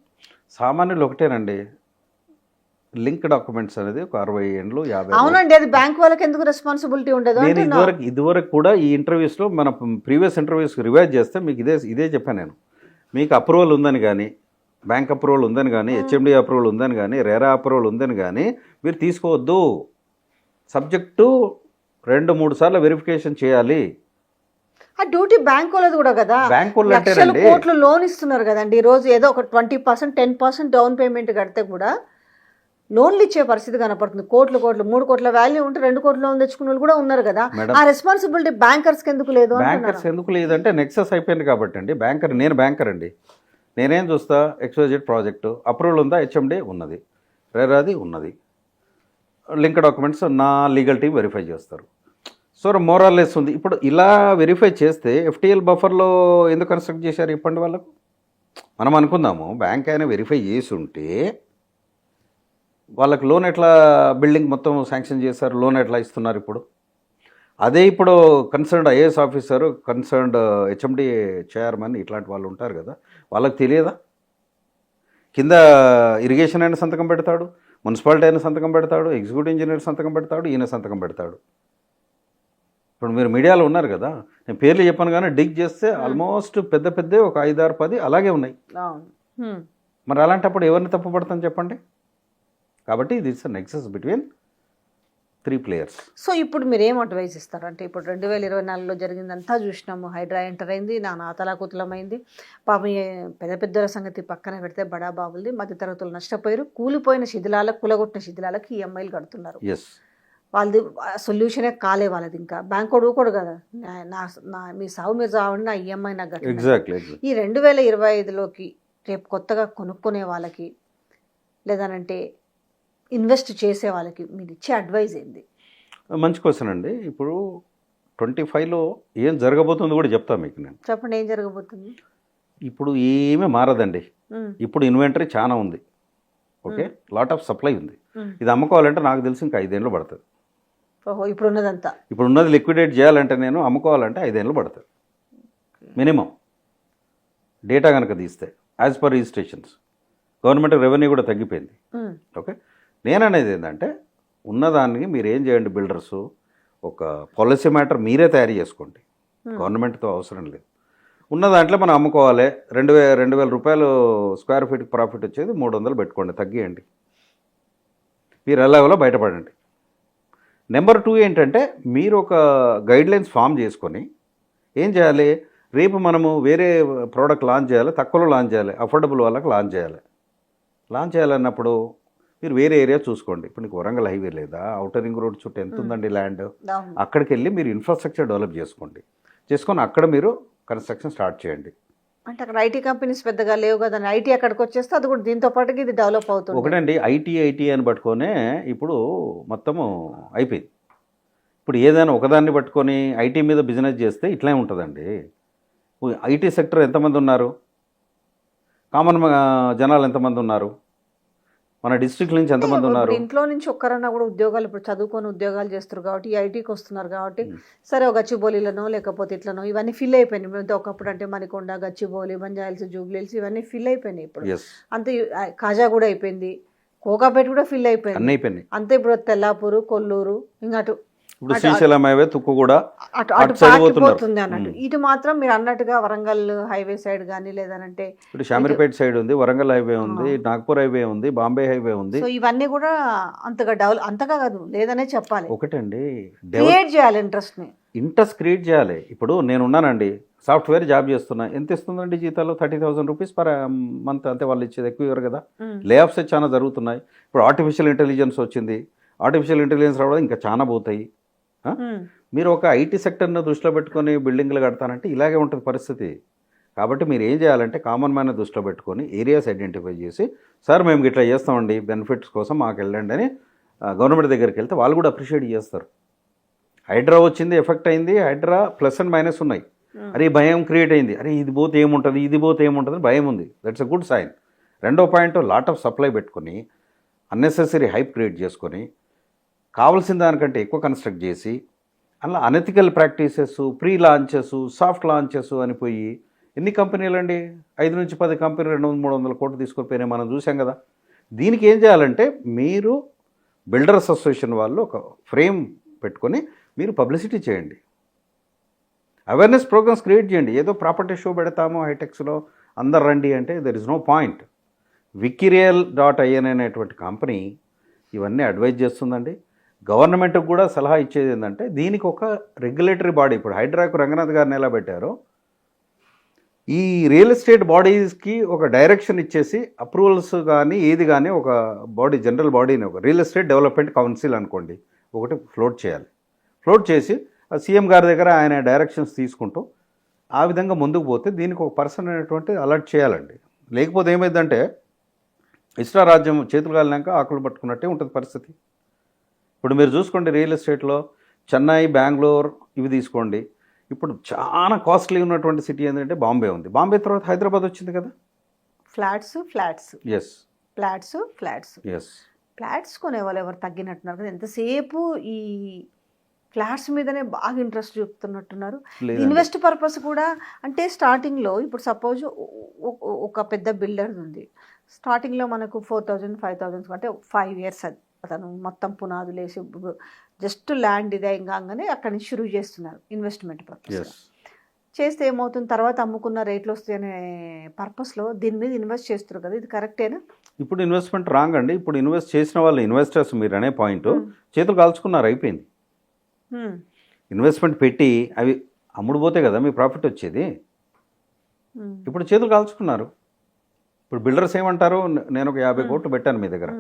సామాన్యులు ఒకటేనండి, లింక్ డాక్యుమెంట్స్ అనేది ఒక 60 ఏళ్ళు 50. అవునండి, అది బ్యాంక్ వాళ్ళకి ఎందుకు రెస్పాన్సిబిలిటీ ఉండదు? నేను ఇదివరకు కూడా ఈ ఇంటర్వ్యూస్లో మన ప్రీవియస్ ఇంటర్వ్యూస్ రివైజ్ చేస్తే మీకు ఇదే చెప్పాను నేను. మీకు అప్రూవల్ ఉందని కానీ, బ్యాంక్ అప్రూవల్ ఉందని కానీ, హెచ్ఎండి అప్రూవల్ ఉందని కానీ, రెరా అప్రూవల్ ఉందని కానీ మీరు తీసుకోవద్దు. సబ్జెక్టు 2-3 సార్లు వెరిఫికేషన్ చేయాలి. ఆ డ్యూటీ బ్యాంక్ వాళ్ళది కూడా కదా. బ్యాంక్ వాళ్ళు లక్షల కోట్లు లోన్ ఇస్తున్నారు కదండి. ఈ రోజు ఏదో ఒక 20%, 10% డౌన్ పేమెంట్ కడితే కూడా లోన్లు ఇచ్చే పరిస్థితి కనపడుతుంది. కోట్లు 3 కోట్ల వాల్యూ ఉంటే 2 కోట్ల లోన్ తెచ్చుకున్న వాళ్ళు కూడా ఉన్నారు కదా. ఆ రెస్పాన్సిబిలిటీ బ్యాంకర్స్కి ఎందుకు లేదు? బ్యాంకర్స్ ఎందుకు లేదంటే నెక్సెస్ అయిపోయింది కాబట్టి అండి. నేను బ్యాంకర్ అండి, నేనేం చూస్తా, XYZ ప్రాజెక్టు అప్రూవల్ ఉందా, హెచ్ఎండి ఉన్నది, రెరాది ఉన్నది, లింక్ డాక్యుమెంట్స్ నా లీగల్ టీం వెరిఫై చేస్తారు. సో మోరల్లెస్ ఉంది. ఇప్పుడు ఇలా వెరిఫై చేస్తే FTL బఫర్లో ఎందుకు కన్స్ట్రక్ట్ చేశారు ఇప్పటి వాళ్ళకు? మనం అనుకుందాము బ్యాంక్ అయినా వెరిఫై చేసి ఉంటే వాళ్ళకి లోన్ ఎట్లా, బిల్డింగ్ మొత్తం శాంక్షన్ చేశారు, లోన్ ఎట్లా ఇస్తున్నారు ఇప్పుడు? అదే ఇప్పుడు concerned IAS officer, concerned HMD chairman ఇట్లాంటి వాళ్ళు ఉంటారు కదా, వాళ్ళకి తెలియదా? కింద ఇరిగేషన్ అయినా సంతకం పెడతాడు, మున్సిపాలిటీ అయినా సంతకం పెడతాడు, ఎగ్జిక్యూటివ్ ఇంజనీర్ సంతకం పెడతాడు, ఈయన సంతకం పెడతాడు. ఇప్పుడు మీరు మీడియాలో ఉన్నారు కదా, నేను పేర్లు చెప్పాను కానీ డిగ్ చేస్తే ఆల్మోస్ట్ పెద్ద ఒక 5-6-10 అలాగే ఉన్నాయి. మరి అలాంటప్పుడు ఎవరిని తప్పు పడతాను చెప్పండి? కాబట్టి ఇది it's nexus between 3 players. So ఇప్పుడు మీరు ఏం అడ్వైజ్ ఇస్తారు? అంటే ఇప్పుడు 2024లో జరిగిందంతా చూసినాము, హైడ్రా ఎంటర్ అయింది, నా తలాకుతలమైంది, పాపం పెద్దల సంగతి పక్కన పెడితే బడా బాబులది, మధ్యతరగతులు నష్టపోయారు, కూలిపోయిన శిథిలాలకు, కూలగొట్టిన శిథిలాలకు ఈఎంఐలు కడుతున్నారు. వాళ్ళది సొల్యూషనే కాలే వాళ్ళది. ఇంకా బ్యాంక్ కూడా కదా, మీ సాగు మీరు చావండి, నా ఈఎంఐ నాకు కట్టాలి. ఈ 2025లోకి రేపు కొత్తగా కొనుక్కునే వాళ్ళకి లేదనంటే ఇన్వెస్ట్ చేసే వాళ్ళకి మీరు ఇచ్చే అడ్వైజ్ ఏంది? మంచి క్వశ్చన్ అండి. ఇప్పుడు 25లో ఏం జరగబోతుందో కూడా చెప్తాను మీకు నేను. చెప్పండి, ఏం జరగబోతుంది? ఇప్పుడు ఏమీ మారదండి. ఇప్పుడు ఇన్వెంటరీ చాలా ఉంది, ఓకే, లాట్ ఆఫ్ సప్లై ఉంది. ఇది అమ్ముకోవాలంటే నాకు తెలిసి ఇంకా 5 ఏళ్ళు పడుతుంది. ఓహో, ఇప్పుడు ఉన్నది లిక్విడేట్ చేయాలంటే, నేను అమ్ముకోవాలంటే 5 ఏళ్ళు పడుతుంది మినిమం, డేటా కనుక తీస్తే as per registrations. Government revenue కూడా తగ్గిపోయింది. ఓకే, నేననేది ఏంటంటే ఉన్నదానికి మీరు ఏం చేయండి, బిల్డర్సు ఒక పాలసీ మ్యాటర్ మీరే తయారు చేసుకోండి, గవర్నమెంట్తో అవసరం లేదు. ఉన్న దాంట్లో మనం అమ్ముకోవాలి, 2,000 రూపాయలు స్క్వేర్ ఫీట్కి ప్రాఫిట్ వచ్చేది 300 పెట్టుకోండి, తగ్గియండి, మీరు ఎలాగోలా బయటపడండి. నెంబర్ 2 ఏంటంటే, మీరు ఒక గైడ్లైన్స్ ఫామ్ చేసుకొని ఏం చేయాలి, రేపు మనము వేరే ప్రోడక్ట్ లాంచ్ చేయాలి, తక్కువలో లాంచ్ చేయాలి, అఫోర్డబుల్ వాళ్ళకి లాంచ్ చేయాలన్నప్పుడు మీరు వేరే ఏరియా చూసుకోండి. ఇప్పుడు నీకు వరంగల్ హైవే లేదా, అవుటర్ రింగ్ రోడ్ చుట్టూ ఎంత ఉందండి ల్యాండ్, అక్కడికి వెళ్ళి మీరు ఇన్ఫ్రాస్ట్రక్చర్ డెవలప్ చేసుకొని అక్కడ మీరు కన్స్ట్రక్షన్ స్టార్ట్ చేయండి. అంటే అక్కడ ఐటీ కంపెనీస్ పెద్దగా లేవు కదా, ఐటీ అక్కడికి వచ్చేస్తే అది కూడా దీంతో పాటుకి ఇది డెవలప్ అవుతుంది. ఒకటండి, ఐటీ అని పట్టుకొనే ఇప్పుడు మొత్తము అయిపోయింది. ఇప్పుడు ఏదైనా ఒకదాన్ని పట్టుకొని ఐటీ మీద బిజినెస్ చేస్తే ఇట్లే ఉంటుందండి. ఐటీ సెక్టర్ ఎంతమంది ఉన్నారు, కామన్ జనాలు ఎంతమంది ఉన్నారు, మన డిస్ట్రిక్ట్ నుంచి ఎంతమంది ఉన్నారు? ఇంట్లో నుంచి ఒక్కరన్నా కూడా ఉద్యోగాలు, ఇప్పుడు చదువుకొని ఉద్యోగాలు చేస్తారు కాబట్టి ఐటీకి వస్తున్నారు కాబట్టి, సరే ఒక గచ్చిబౌలిలోనో లేకపోతే ఇట్లనో ఇవన్నీ ఫిల్ అయిపోయినాయి. ఒకప్పుడు అంటే మణికొండ, గచ్చిబౌలి, బంజాయిల్స్, జూబ్లీహిల్స్ ఇవన్నీ ఫిల్ అయిపోయినాయి. ఇప్పుడు అంతే, కాజా కూడా అయిపోయింది, కోకాపేట కూడా ఫిల్ అయిపోయింది, అంతే. ఇప్పుడు తెల్లాపూరు, కొల్లూరు, ఇంకా అటు ఇప్పుడు శ్రీశైలం హైవే తుక్కు కూడా అటు అటు అటు సైడ్ పోతున్నారు. పాకిపోతుంది అన్నట్టు. ఇటు మాత్రం మీరు అన్నట్టుగా వరంగల్ హైవే సైడ్ కానీ లేదనంటే ఇప్పుడు షామీర్పేట సైడ్ ఉంది, వరంగల్ హైవే ఉంది, నాగ్పూర్ హైవే ఉంది, బాంబే హైవే ఉంది. సో ఇవన్నీ కూడా అంతగా కాదు లేదనే చెప్పాలి. ఒకటండి, క్రియేట్ చేయాలి ఇంట్రెస్ట్ క్రియేట్ చేయాలి. ఇప్పుడు నేను ఉన్నానండి, సాఫ్ట్వేర్ జాబ్ చేస్తున్నా, ఎంత ఇస్తుందండి జీతాలు? 30,000 రూపీస్ పర్ మంత్, అంతే. వాళ్ళు ఇచ్చేది ఎక్కువ ఇవ్వరు కదా. లే ఆఫ్స్ చాలా జరుగుతున్నాయి. ఇప్పుడు ఆర్టిఫిషియల్ ఇంటెలిజెన్స్ వచ్చింది, ఆర్టిఫిషియల్ ఇంటెలిజెన్స్ రావడం ఇంకా చాలా పోతాయి. మీరు ఒక ఐటీ సెక్టర్ను దృష్టిలో పెట్టుకొని బిల్డింగ్లు కడతానంటే ఇలాగే ఉంటుంది పరిస్థితి. కాబట్టి మీరు ఏం చేయాలంటే కామన్ మ్యాన్ దృష్టిలో పెట్టుకొని ఏరియాస్ ఐడెంటిఫై చేసి, సార్ మేము ఇట్లా చేస్తామండి బెనిఫిట్స్ కోసం మాకు వెళ్ళండి అని గవర్నమెంట్ దగ్గరికి వెళ్తే వాళ్ళు కూడా అప్రిషియేట్ చేస్తారు. హైడ్రా వచ్చింది, ఎఫెక్ట్ అయింది. హైడ్రా ప్లస్ అండ్ మైనస్ ఉన్నాయి. అరే భయం క్రియేట్ అయింది, అరే ఇది పోతే ఏముంటుంది, ఇది పోతే ఏముంటుంది భయం ఉంది. That's a good sign. రెండో పాయింట్, లాట్ ఆఫ్ సప్లై పెట్టుకొని అన్నెసెసరీ హైప్ క్రియేట్ చేసుకొని కావాల్సిన దానికంటే ఎక్కువ కన్స్ట్రక్ట్ చేసి అలా unethical practices, pre launches, soft launches అని పోయి ఎన్ని కంపెనీలు అండి, 5 నుంచి 10 కంపెనీలు 200-300 కోట్లు తీసుకుపోయినాయి, మనం చూసాం కదా. దీనికి ఏం చేయాలంటే మీరు బిల్డర్స్ అసోసియేషన్ వాళ్ళు ఒక ఫ్రేమ్ పెట్టుకొని మీరు పబ్లిసిటీ చేయండి, అవేర్నెస్ ప్రోగ్రామ్స్ క్రియేట్ చేయండి. ఏదో ప్రాపర్టీ షో పెడతాము హైటెక్స్లో అందరు రండి అంటే there is no point. Wikirial.in అనేటువంటి కంపెనీ ఇవన్నీ అడ్వైజ్ చేస్తుందండి. గవర్నమెంట్కి కూడా సలహా ఇచ్చేది ఏంటంటే దీనికి ఒక రెగ్యులేటరీ బాడీ, ఇప్పుడు హైడ్రాకు రంగనాథ్ గారిని ఎలా పెట్టారో ఈ రియల్ ఎస్టేట్ బాడీస్కి ఒక డైరెక్షన్ ఇచ్చేసి అప్రూవల్స్ కానీ ఏది కానీ ఒక బాడీ, జనరల్ బాడీని, ఒక రియల్ ఎస్టేట్ డెవలప్మెంట్ కౌన్సిల్ అనుకోండి, ఒకటి ఫ్లోట్ చేయాలి. ఫ్లోట్ చేసి సీఎం గారి దగ్గర ఆయన డైరెక్షన్స్ తీసుకుంటూ ఆ విధంగా ముందుకు పోతే దీనికి ఒక పర్సన్ అనేటువంటి అలర్ట్ చేయాలండి. లేకపోతే ఏమైందంటే ఇష్టారాజ్యం చేతులు కాలినాక ఆకులు పట్టుకున్నట్టే ఉంటుంది పరిస్థితి. ఇప్పుడు మీరు చూసుకోండి రియల్ ఎస్టేట్లో చెన్నై, బెంగళూరు ఇవి తీసుకోండి. ఇప్పుడు చాలా కాస్ట్లీ ఉన్నటువంటి సిటీ ఏంటంటే బాంబే ఉంది. బాంబే తర్వాత హైదరాబాద్ వచ్చింది కదా. ఫ్లాట్స్ ఎస్ ఎస్ ఫ్లాట్స్ కొనేవాళ్ళు ఎవరు తగ్గినట్టున్నారు కదా. ఎంతసేపు ఈ ఫ్లాట్స్ మీదనే బాగా ఇంట్రెస్ట్ చూపుతున్నట్టున్నారు. ఇన్వెస్ట్ పర్పస్ కూడా అంటే స్టార్టింగ్లో ఇప్పుడు సపోజ్ ఒక పెద్ద బిల్డర్ ఉంది, స్టార్టింగ్లో మనకు 4,000, 5,000 అంటే 5 years అతను మొత్తం పునాదులు వేసి జస్ట్ ల్యాండ్ ఇదే కాగానే అక్కడి నుంచి షురూ చేస్తున్నారు ఇన్వెస్ట్మెంట్ పర్పస్. చేస్తే ఏమవుతుంది, తర్వాత అమ్ముకున్న రేట్లు వస్తాయి అనే పర్పస్లో దీని మీద ఇన్వెస్ట్ చేస్తారు కదా. ఇది కరెక్టేనా? ఇప్పుడు ఇన్వెస్ట్మెంట్ రాంగ్ అండి. ఇప్పుడు ఇన్వెస్ట్ చేసిన వాళ్ళు ఇన్వెస్టర్స్ మీరు అనే పాయింట్ చేతులు కాల్చుకున్నారు, అయిపోయింది. ఇన్వెస్ట్మెంట్ పెట్టి అవి అమ్ముడు పోతే కదా మీ ప్రాఫిట్ వచ్చేది. ఇప్పుడు చేతులు కాల్చుకున్నారు. ఇప్పుడు బిల్డర్స్ ఏమంటారు, నేను ఒక 50 కోట్లు పెట్టాను మీ దగ్గర,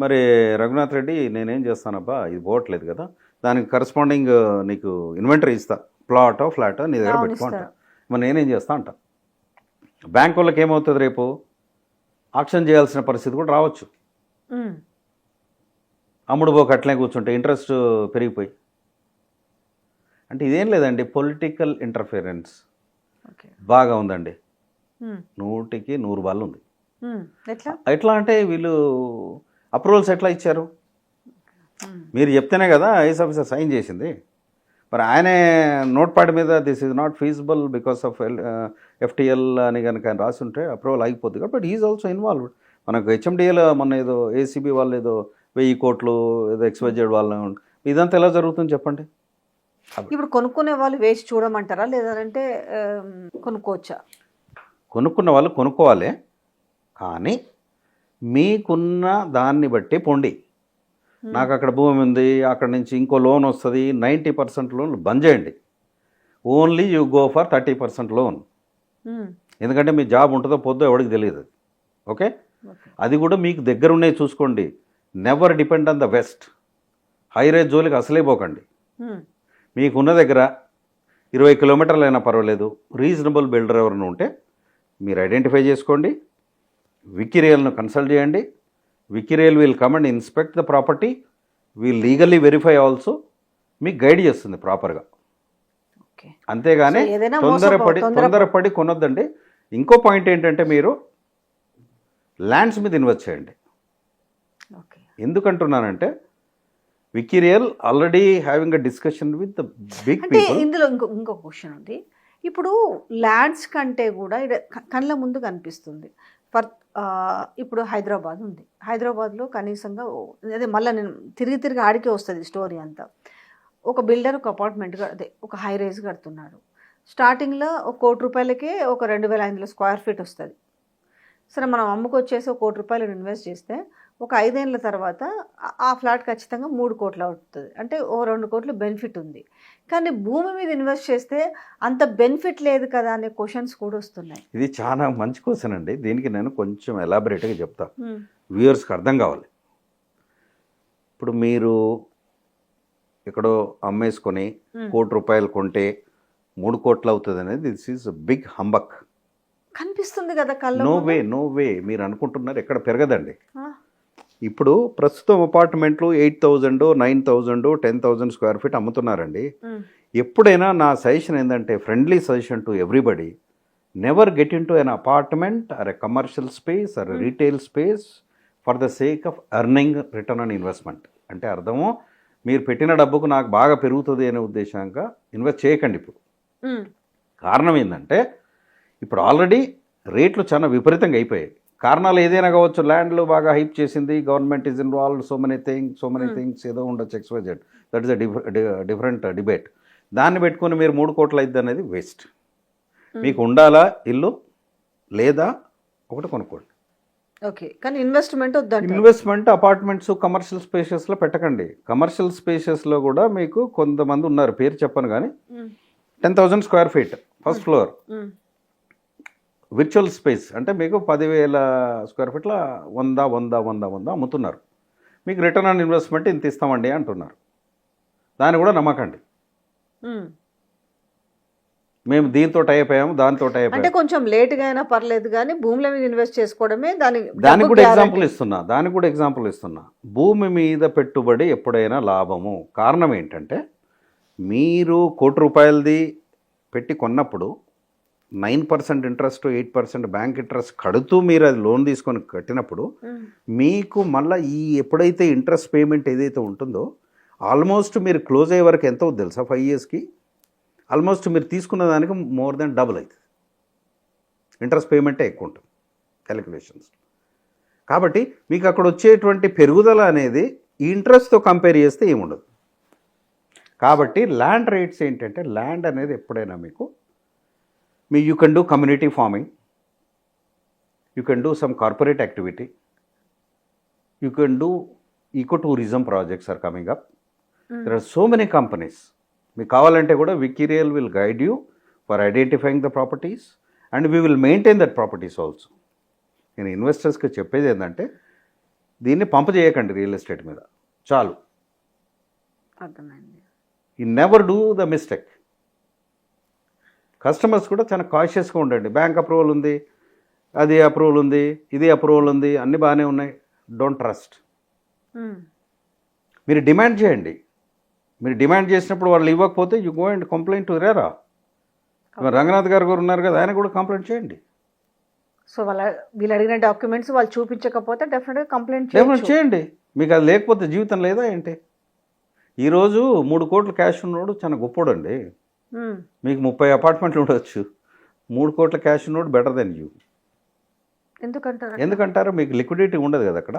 మరి రఘునాథ్ రెడ్డి నేనేం చేస్తానబ్బా ఇది పోవట్లేదు కదా, దానికి కరస్పాండింగ్ నీకు ఇన్వెంటరీ ఇస్తా, ప్లాటో ఫ్లాటో నీ దగ్గర పెట్టుకుంటా, మరి నేనేం చేస్తా అంట. బ్యాంక్ వాళ్ళకి ఏమవుతుంది, రేపు ఆక్షన్ చేయాల్సిన పరిస్థితి కూడా రావచ్చు. అమ్ముడు పోక అట్లే కూర్చుంటే ఇంట్రెస్ట్ పెరిగిపోయి. అంటే ఇదేం లేదండి, పొలిటికల్ ఇంటర్ఫిరెన్స్ బాగా ఉందండి. 100కి 100 బాల్ ఉంది. ఎట్లా అంటే వీళ్ళు అప్రూవల్స్ ఎట్లా ఇచ్చారు, మీరు చెప్తేనే కదా ఐఏఎస్ ఆఫీసర్ సైన్ చేసింది. మరి ఆయనే నోట్ ప్యాడ్ మీద this is not feasible because of FTL అని కనుక ఆయన రాసి ఉంటే అప్రూవల్ ఆగిపోతుంది కదా. But is also involved. మనకు HMDAలో మొన్న ఏదో ACB వాళ్ళు ఏదో 1000 కోట్లు ఏదో XYZ వాళ్ళు, ఇదంతా ఎలా జరుగుతుంది చెప్పండి. ఇప్పుడు కొనుక్కునే వాళ్ళు వేసి చూడమంటారా, లేదంటే కొనుక్కోవచ్చా? కొనుక్కున్న వాళ్ళు కొనుక్కోవాలి, కానీ మీకున్న దాన్ని బట్టి పొండి. నాకు అక్కడ భూమి ఉంది, అక్కడ నుంచి ఇంకో లోన్ వస్తుంది, 90% లోన్లు బంద్ చేయండి. Only you go for 30% loan. ఎందుకంటే మీ జాబ్ ఉంటుందో పోద్దో ఎవరికి తెలియదు. ఓకే, అది కూడా మీకు దగ్గర ఉన్నాయి చూసుకోండి. Never depend on the west. High range జోలికి అసలే పోకండి. మీకున్న దగ్గర 20 కిలోమీటర్లు అయినా పర్వాలేదు, రీజనబుల్ బిల్డర్ ఎవరైనా ఉంటే మీరు ఐడెంటిఫై చేసుకోండి. వికిరియల్ను కన్సల్ట్ చేయండి. Vikirial will come and inspect the property, will legally verify also, మీకు గైడ్ చేస్తుంది ప్రాపర్గా. అంతేగాని తొందరపడి కొనొద్దండి. ఇంకో పాయింట్ ఏంటంటే మీరు ల్యాండ్స్ మీద ఇన్వెస్ట్ చేయండి. ఎందుకంటున్నానంటే Vikirial already having a discussion with the big people. ఇందులో ఇంకో క్వశ్చన్ ఉంది. ఇప్పుడు ల్యాండ్స్ కంటే కూడా కళ్ళ ముందు కనిపిస్తుంది. ఇప్పుడు హైదరాబాద్ ఉంది, హైదరాబాద్లో కనీసంగా అదే మళ్ళీ నేను తిరిగి ఆడికే వస్తుంది స్టోరీ అంతా. ఒక బిల్డర్ ఒక అపార్ట్మెంట్ అదే ఒక హై రైజ్ కడుతున్నాడు. స్టార్టింగ్లో ఒక 1 కోటి రూపాయలకే ఒక 2,500 స్క్వేర్ ఫీట్ వస్తుంది. సరే మనం అమ్ముకొచ్చేసి ఒక 1 కోటి రూపాయలు ఇన్వెస్ట్ చేస్తే ఒక 5 ఏళ్ళ తర్వాత ఆ ఫ్లాట్ ఖచ్చితంగా 3 కోట్లు అవుతుంది. అంటే ఓ 2 కోట్లు బెనిఫిట్ ఉంది. కానీ భూమి మీద ఇన్వెస్ట్ చేస్తే అంత బెనిఫిట్ లేదు కదా అనే క్వశ్చన్స్ కూడా వస్తున్నాయి. ఇది చాలా మంచి క్వశ్చన్ అండి. దీనికి నేను కొంచెం ఎలాబరేట్గా చెప్తాను, వ్యూయర్స్కి అర్థం కావాలి. ఇప్పుడు మీరు ఎక్కడో అమ్మేసుకొని 1 కోటి రూపాయలు కొంటే 3 కోట్లు అవుతుంది అనేది దిస్ ఈజ్ బిగ్ హంబక్. కనిపిస్తుంది కదా కళ్ళ. నో వే మీరు అనుకుంటున్నారు, ఎక్కడ పెరగదండి. ఇప్పుడు ప్రస్తుతం అపార్ట్మెంట్లు 8,000, 9,000, 10,000 స్క్వేర్ ఫీట్ అమ్ముతున్నారండి. ఎప్పుడైనా నా సజెషన్ ఏంటంటే, friendly suggestion to everybody, never get into an apartment or a commercial space or retail space for the sake of earning return on investment. అంటే అర్థము, మీరు పెట్టిన డబ్బుకు నాకు బాగా పెరుగుతుంది అనే ఉద్దేశంగా ఇన్వెస్ట్ చేయకండి. ఇప్పుడు కారణం ఏంటంటే, ఇప్పుడు ఆల్రెడీ రేట్లు చాలా విపరీతంగా అయిపోయాయి. కారణాలు ఏదైనా కావచ్చు, ల్యాండ్లు బాగా హైప్ చేసింది, government is involved, so many things ఏదో ఉండొచ్చు, XYZ. That is a different debate. దాన్ని పెట్టుకుని మీరు 3 కోట్లు అయింది అనేది వేస్ట్. మీకు ఉండాలా ఇల్లు, లేదా ఒకటి కొనుక్కోండి. ఓకే, కానీ ఇన్వెస్ట్మెంట్ వద్దండి. ఇన్వెస్ట్మెంట్ అపార్ట్మెంట్స్ కమర్షియల్ స్పేసెస్లో పెట్టకండి. కమర్షియల్ స్పేసెస్లో కూడా మీకు కొంతమంది ఉన్నారు, పేరు చెప్పను కానీ, 10,000 square feet first floor virtual space అంటే మీకు 10,000 స్క్వేర్ ఫీట్ల 100 అమ్ముతున్నారు. మీకు రిటర్న్ ఆన్ ఇన్వెస్ట్మెంట్ ఇంత ఇస్తామండి అంటున్నారు. దాన్ని కూడా నమ్మకండి. మేము దీంతో అయిపోయాము, దాంతో అంటే అయిపోయాము. కొంచెం లేట్గా అయినా పర్లేదు కానీ భూముల మీద ఇన్వెస్ట్ చేసుకోవడమే దానికి కూడా ఎగ్జాంపుల్ ఇస్తున్నా. భూమి మీద పెట్టుబడి ఎప్పుడైనా లాభము. కారణం ఏంటంటే, మీరు 1 కోటి రూపాయలది పెట్టి కొన్నప్పుడు 9% ఇంట్రెస్ట్, 8% బ్యాంక్ ఇంట్రెస్ట్ కడుతూ మీరు అది లోన్ తీసుకొని కట్టినప్పుడు మీకు మళ్ళీ ఈ ఎప్పుడైతే ఇంట్రెస్ట్ పేమెంట్ ఏదైతే ఉంటుందో, ఆల్మోస్ట్ మీరు క్లోజ్ అయ్యే వరకు ఎంత అవుతుంది తెలుసా? 5 ఇయర్స్కి ఆల్మోస్ట్ మీరు తీసుకున్న దానికి మోర్ దెన్ డబుల్ అవుతుంది. ఇంట్రెస్ట్ పేమెంటే ఎక్కువ ఉంటుంది క్యాలిక్యులేషన్స్. కాబట్టి మీకు అక్కడ వచ్చేటువంటి పెరుగుదల అనేది ఈ ఇంట్రెస్ట్తో కంపేర్ చేస్తే ఏముండదు. కాబట్టి ల్యాండ్ రేట్స్ ఏంటంటే, ల్యాండ్ అనేది ఎప్పుడైనా మీకు you can do community farming, you can do some corporate activity, you can do eco tourism projects are coming up. There are so many companies. మీకు కావాలంటే కూడా Vikirial will guide you for identifying the properties and we will maintain that properties also. నేను ఇన్వెస్టర్స్కి చెప్పేది ఏంటంటే, దీన్ని పంపు చేయకండి real estate మీద, చాలు. అర్థమైంది. You never do the mistake. Customers కూడా చాలా కాషియస్గా ఉండండి. బ్యాంక్ అప్రూవల్ ఉంది, అది అప్రూవల్ ఉంది, ఇది అప్రూవల్ ఉంది, అన్నీ బాగానే ఉన్నాయి. Don't trust. మీరు డిమాండ్ చేయండి. మీరు డిమాండ్ చేసినప్పుడు వాళ్ళు ఇవ్వకపోతే you go and complaint to RERA. Ranganath గారు ఉన్నారు కదా, ఆయన కూడా కంప్లైంట్ చేయండి. సో వీళ్ళు అడిగిన డాక్యుమెంట్స్ వాళ్ళు చూపించకపోతే డెఫినెట్గా కంప్లైంట్ చేయండి. మీకు అది లేకపోతే జీవితం లేదా ఏంటి? ఈరోజు 3 కోట్లు క్యాష్ ఉన్నోడు చాలా గొప్పోడు అండి. మీకు 30 అపార్ట్మెంట్లు ఉండొచ్చు, 3 కోట్ల క్యాష్ ఉన్నోడు బెటర్ దెన్ యూ. ఎందుకంటారు? మీకు లిక్విడిటీ ఉండదు కదా అక్కడ.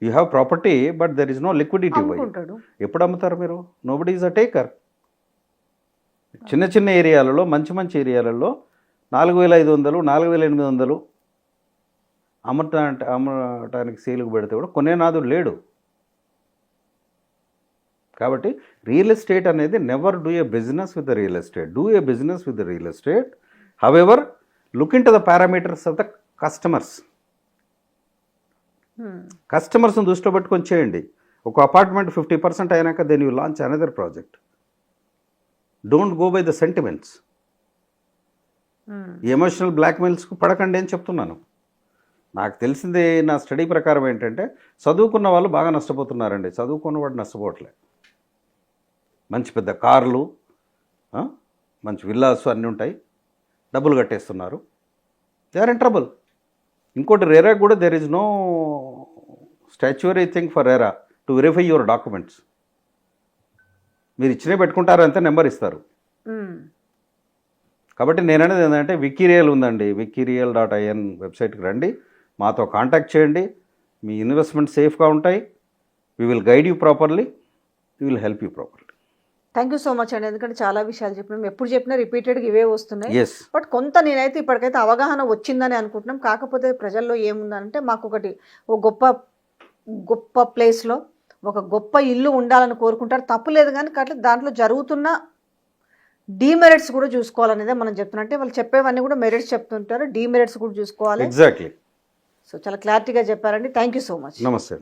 You have property but there is no liquidity. ఎప్పుడు అమ్ముతారు మీరు? Nobody is a taker. చిన్న చిన్న ఏరియాలలో, మంచి ఏరియాలలో 4,500, 4,800 అమ్మటానికి సేలుకు పెడితే కూడా కొనే నాదుడు లేడు. కాబట్టి రియల్ ఎస్టేట్ అనేది never do a business with the real estate. Do a business with the real estate. However look in to the parameters of the customers. కస్టమర్స్ని దృష్టిలో పెట్టుకొని చేయండి. ఒక అపార్ట్మెంట్ 50% అయినాక then you launch another project. Don't go by the sentiments. Emotional బ్లాక్మెయిల్స్కు పడకండి అని చెప్తున్నాను. నాకు తెలిసిందే, నా స్టడీ ప్రకారం ఏంటంటే, చదువుకున్న వాళ్ళు బాగా నష్టపోతున్నారండి. చదువుకున్నవాడు నష్టపోవట్లే. మంచి పెద్ద కార్లు, మంచి విల్లాస్ అన్నీ ఉంటాయి, డబ్బులు కట్టేస్తున్నారు. They are in trouble. ఇంకోటి, రేరా కూడా there is no statutory thing for RERA to verify your documents. మీరు ఇచ్చినే పెట్టుకుంటారంటే నెంబర్ ఇస్తారు. కాబట్టి నేను అనేది ఏంటంటే, వికీరియల్ ఉందండి, wikirial.in వెబ్సైట్కి రండి, మాతో కాంటాక్ట్ చేయండి. మీ ఇన్వెస్ట్మెంట్ సేఫ్గా ఉంటాయి. We will guide you properly, we will help you properly. Thank you so much అండి, ఎందుకంటే చాలా విషయాలు చెప్పినాం, ఎప్పుడు చెప్పినా రిపీటెడ్గా ఇవే వస్తున్నాయి. ఎస్ బట్ కొంత నేనైతే ఇప్పటికైతే అవగాహన వచ్చిందని అనుకుంటున్నాం. కాకపోతే ప్రజల్లో ఏముందంటే మాకు ఒకటి ఒక గొప్ప ప్లేస్లో ఒక గొప్ప ఇల్లు ఉండాలని కోరుకుంటారు, తప్పులేదు. కానీ అట్లా దాంట్లో జరుగుతున్న డీమెరిట్స్ కూడా చూసుకోవాలనేదే మనం చెప్తున్నాం. అంటే వాళ్ళు చెప్పేవన్నీ కూడా మెరిట్స్ చెప్తుంటారు, డీమెరిట్స్ కూడా చూసుకోవాలి. ఎగ్జాక్ట్లీ. సో చాలా క్లారిటీగా చెప్పారండి. Thank you so much. నమస్తే.